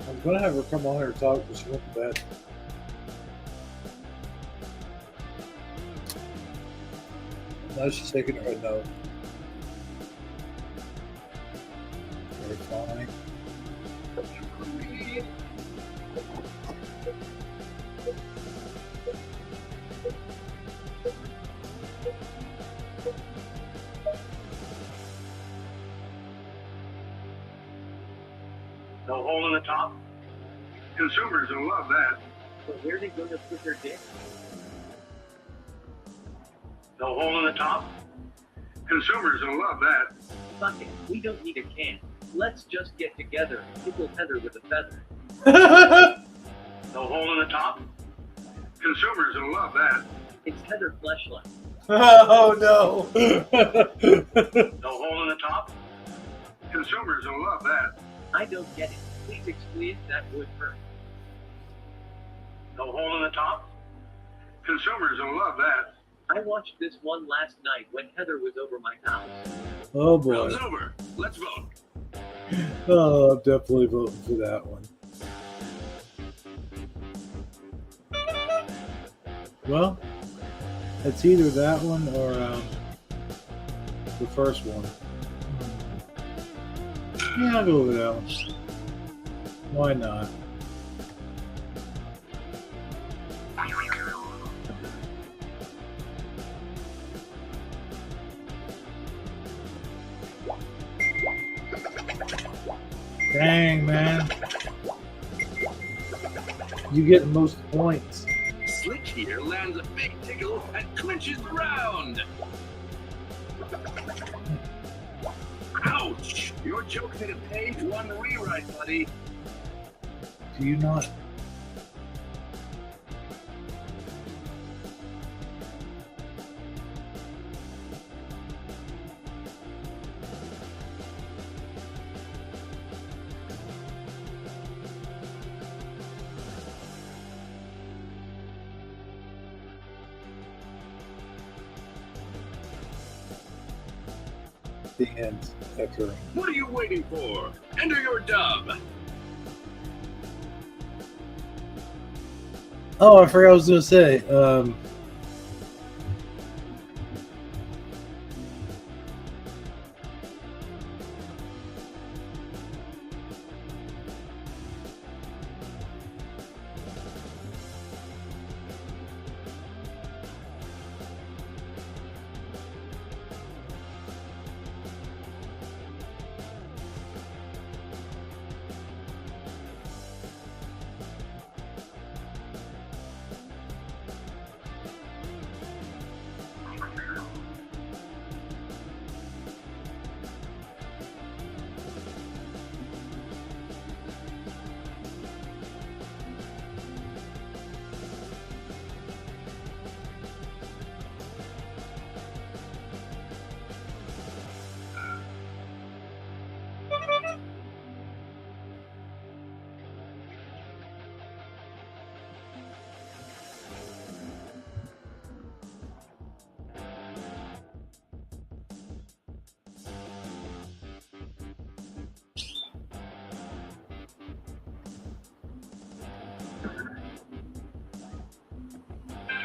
I'm gonna have her come on here and talk because she went to bed. Now she's taking her note. Very fine. No hole in the top? Consumers will love that. But where they gonna put their dick? No hole in the top? Consumers will love that. Fuck it, we don't need a can. Let's just get together and tickle Heather with a feather. No hole in the top? Consumers will love that. It's Heather Fleshlight. Oh no! No hole in the top? Consumers will love that. I don't get it. Please explain, that would hurt. No hole in the top? Consumers will love that. I watched this one last night when Heather was over my house. Oh boy. Round's over. Let's vote. Oh, I'm definitely voting for that one. Well, it's either that one or the first one. Yeah, I'll go with that one. Why not? Dang, man. You get the most points. Slick here lands a big tickle and clinches the round. Ouch! Your joke hit a page one rewrite, buddy. Do you not? The end. Echoing. What are you waiting for? Enter your dub. Oh, I forgot what I was going to say.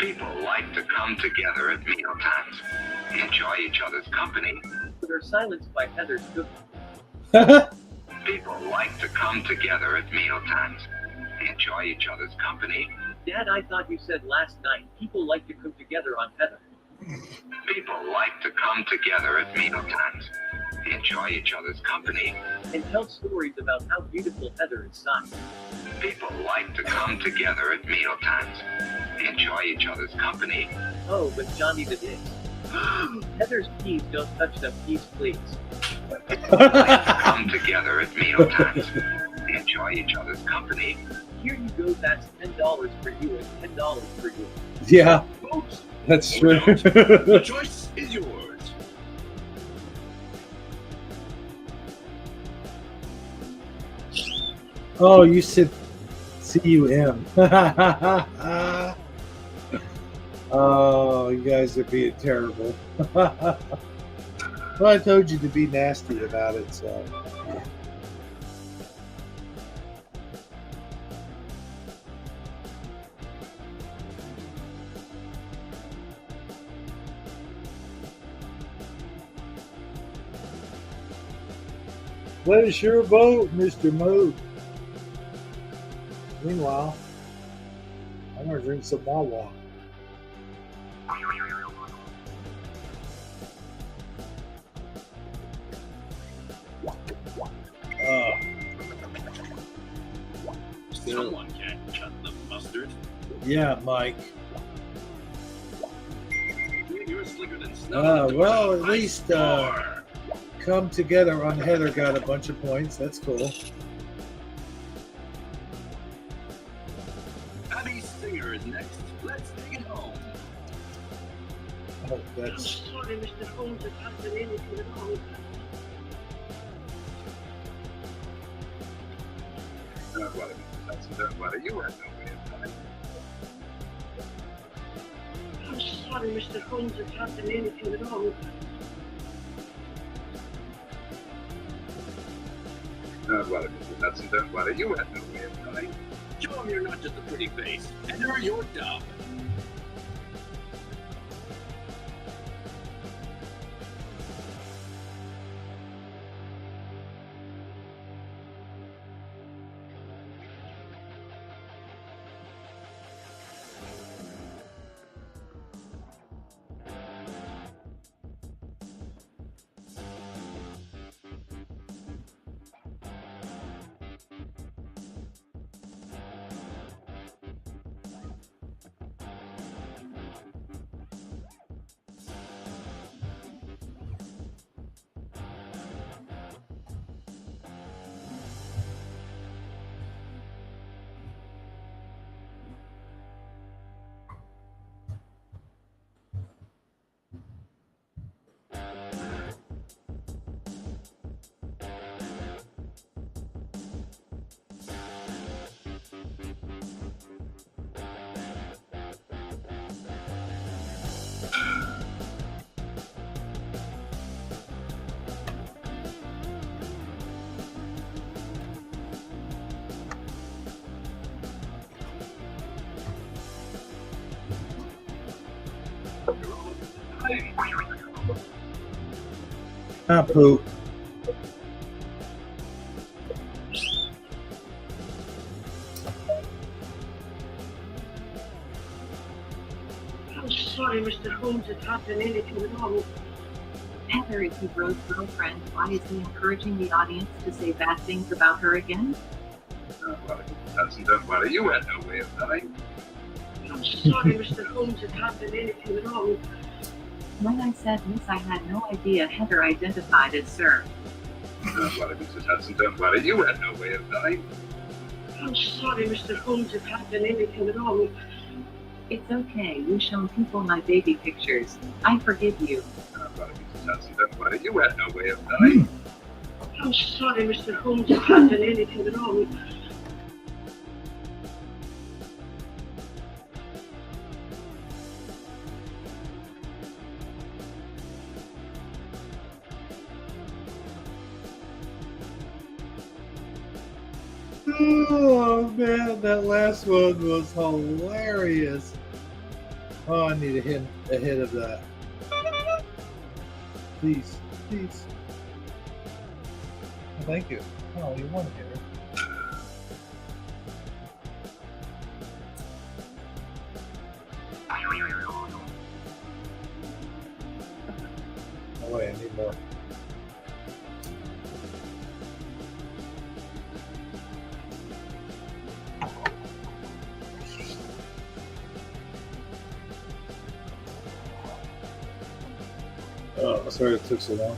People like to come together at mealtimes, enjoy each other's company. They're silenced by Heather's cooking. People like to come together at mealtimes, enjoy each other's company. Dad, I thought you said last night people like to come together on Heather. People like to come together at mealtimes, enjoy each other's company. And tell stories about how beautiful Heather is signed. People like to come together at mealtimes, enjoy each other's company. Oh, but Johnny the Dick. Heather's peas don't touch them peas, please. Come together at mealtimes, enjoy each other's company. Here you go, that's $10 for you and $10 for you. Yeah, Folks, that's or true. not, the choice is yours. Oh, you said C-U-M. Oh, you guys are being terrible. Well, I told you to be nasty about it, so. What is your vote, Mr. Moog? Meanwhile, I'm going to drink some Wawa. Someone can't cut the mustard. Yeah, Mike. You're slicker than snow. Well, at least Come Together on Heather got a bunch of points. That's cool. Abby Singer is next. Let's take it home. Oh, that's sorry, Mr. Holmes, it hasn't been anything at all. Don't worry, Mr. Hudson, don't worry. You had no way of knowing. I'm sorry, Mr. Holmes, it hasn't been anything at all. Don't worry, Mr. Hudson, don't worry. You had no way of knowing. Show him you're not just a pretty face. Enter your dub. poop. I'm sorry, Mr. Holmes, it hasn't been anything at all. Heather is his Rose girlfriend. Why is he encouraging the audience to say bad things about her again? Don't worry, Mr. Hudson, don't worry. You had no way of knowing. I'm sorry, Mr. Holmes, it hasn't been anything at all. When I said miss, I had no idea Heather identified as sir. Don't worry, Mrs. Hudson, don't worry. You had no way of knowing. I'm sorry, Mr. Holmes, it hasn't been anything at all. It's okay. You've shown people my baby pictures. I forgive you. Don't worry, Mrs. Hudson, don't worry. You had no way of knowing. I'm sorry, Mr. Holmes, it hasn't been anything at all. Oh man, that last one was hilarious. Oh, I need a hint ahead of that. Please, please. Oh, thank you. Oh, you won here. Oh wait, I need more. Oh, sorry it took so long.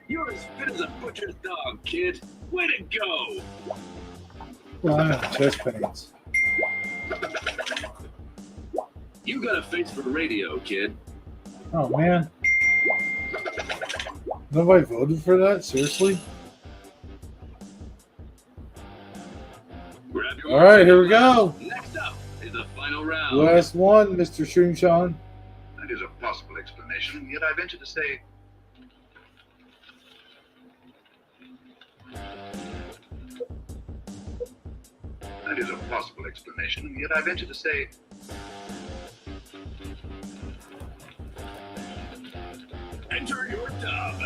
You're as fit as a butcher's dog, kid. Way to go! Well, I have chest pains. You got a face for radio, kid. Oh man. Nobody voted for that? Seriously? Grab your Alright, here we go. Next up is the final round. Last one, Mr. Shrimshan. That is a possible explanation, yet I venture to say that is a possible explanation, yet I venture to say Enter your dub.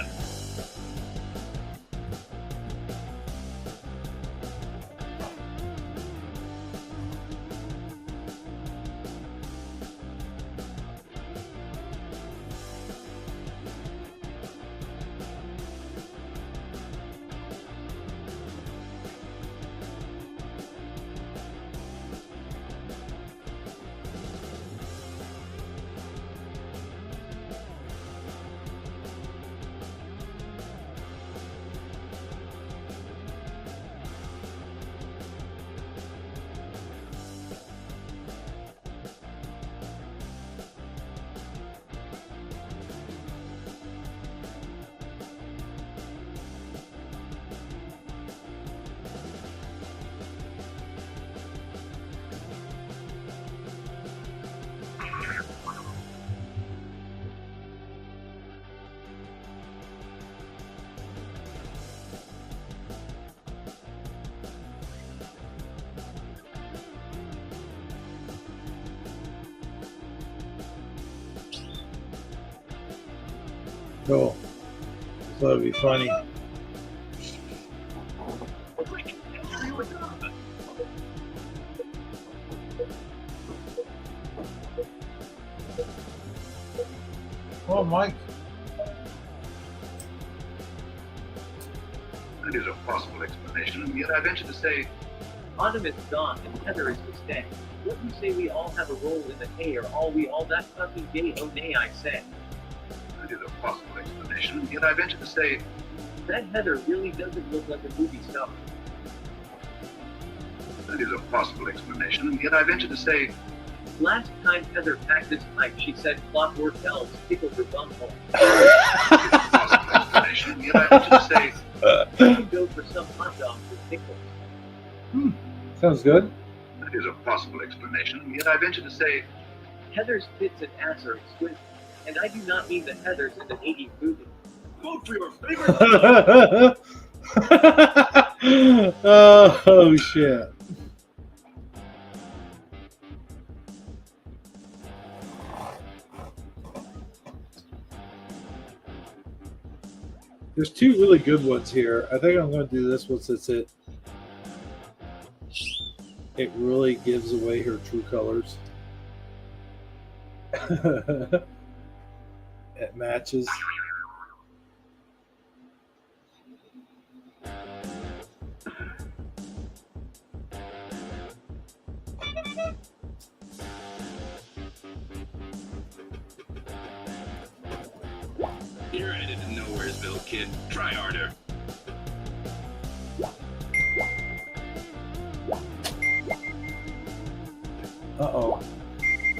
Cool. So that'd be funny. Quick, enter your dub. Oh, Mike. that is a possible explanation, yet I venture to say Autumn is gone and Heather is to stay. Wouldn't you say we all have a role in the hay, or all we all that fucking day? Oh nay, I say. that is a possible explanation, yet I venture to say That Heather really doesn't look like a movie star. that is a possible explanation, yet I venture to say Last time Heather packed this pipe, she said clockwork elves tickled her bum hole. possible explanation, yet I venture to say We can go for some hot dogs with pickles. Sounds good. that is a possible explanation, yet I venture to say Heather's tits and ass are exquisite. And I do not mean the Heathers in an 80s movie. Vote for your favorite dub. Oh, shit. There's two really good ones here. I think I'm going to do this one since it really gives away her true colors. It matches. You're headed to Nowheresville, kid. Try harder. Uh-oh.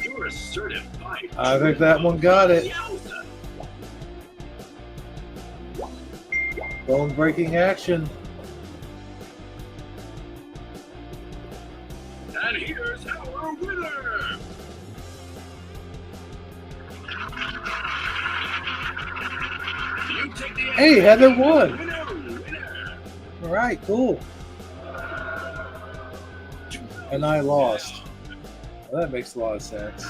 You're assertive pipe. I think that one got it. Yowza. Bone-breaking action. And here's our winner. take the Hey, Heather won. Winner. All right, cool. And I lost. Well, that makes a lot of sense.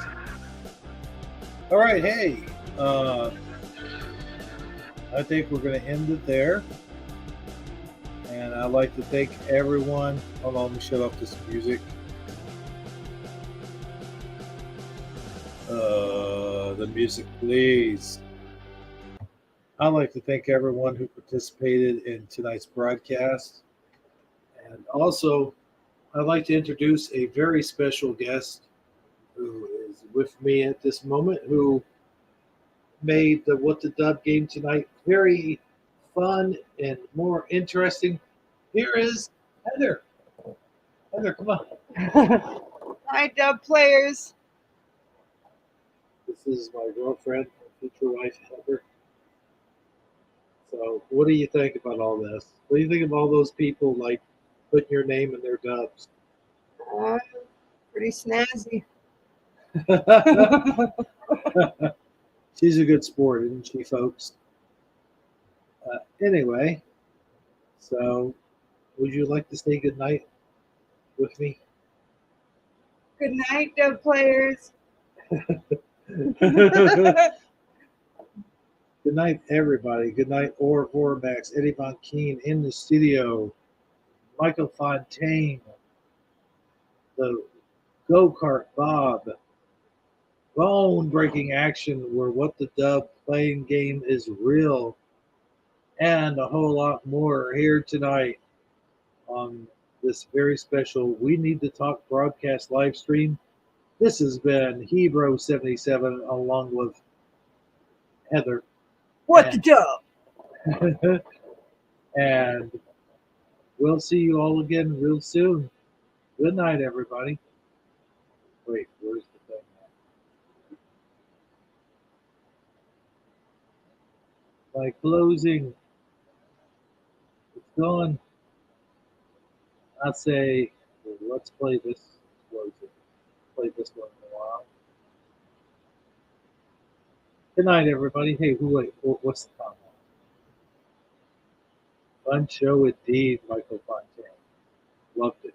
All right, hey. I think we're going to end it there. And I'd like to thank everyone. Hold on, let me shut off this music. The music, please. I'd like to thank everyone who participated in tonight's broadcast. And also, I'd like to introduce a very special guest who is with me at this moment, who made the What the Dub game tonight very fun and more interesting. Here is Heather. Heather, come on. Hi, Dub players. This is my girlfriend, my future wife, Heather. So, what do you think about all this? What do you think of all those people like putting your name in their dubs? Pretty snazzy. She's a good sport, isn't she, folks? Anyway, so would you like to say goodnight with me? Good night, Dub players. Good night, everybody. Good night, Or Max, Eddie Von Keen in the studio, Michael Fontaine, the Go-Kart Bob, bone-breaking action where What the Dub playing game is real, and a whole lot more here tonight on this very special We Need to Talk broadcast live stream. This has been Hebro77 along with Heather. What the Dub? And we'll see you all again real soon. Good night, everybody. Wait, where's the thing at? My closing. It's gone. I'd say, well, let's play this closing. Play this one in a while. Good night, everybody. Hey, wait, what's the comment? Fun show indeed, Michael Fontaine. Loved it.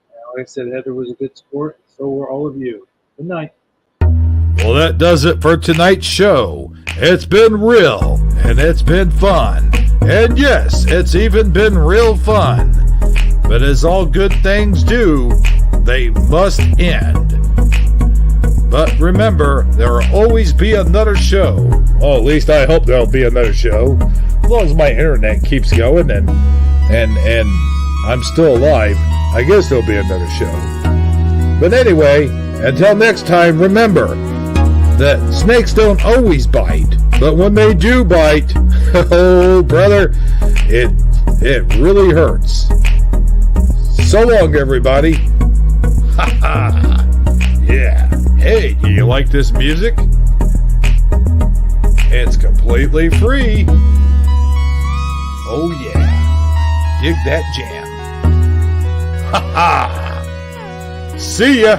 And like I said, Heather was a good sport. So were all of you. Good night. Well, that does it for tonight's show. It's been real, and it's been fun. And yes, it's even been real fun. But as all good things do, they must end. But remember, there will always be another show. Well, at least I hope there'll be another show. As long as my internet keeps going and I'm still alive, I guess there'll be another show. But anyway, until next time, remember that snakes don't always bite. But when they do bite, oh, brother, it really hurts. So long, everybody. Ha ha. Yeah. Hey, do you like this music? It's completely free. Oh yeah. Dig that jam. Ha ha. See ya.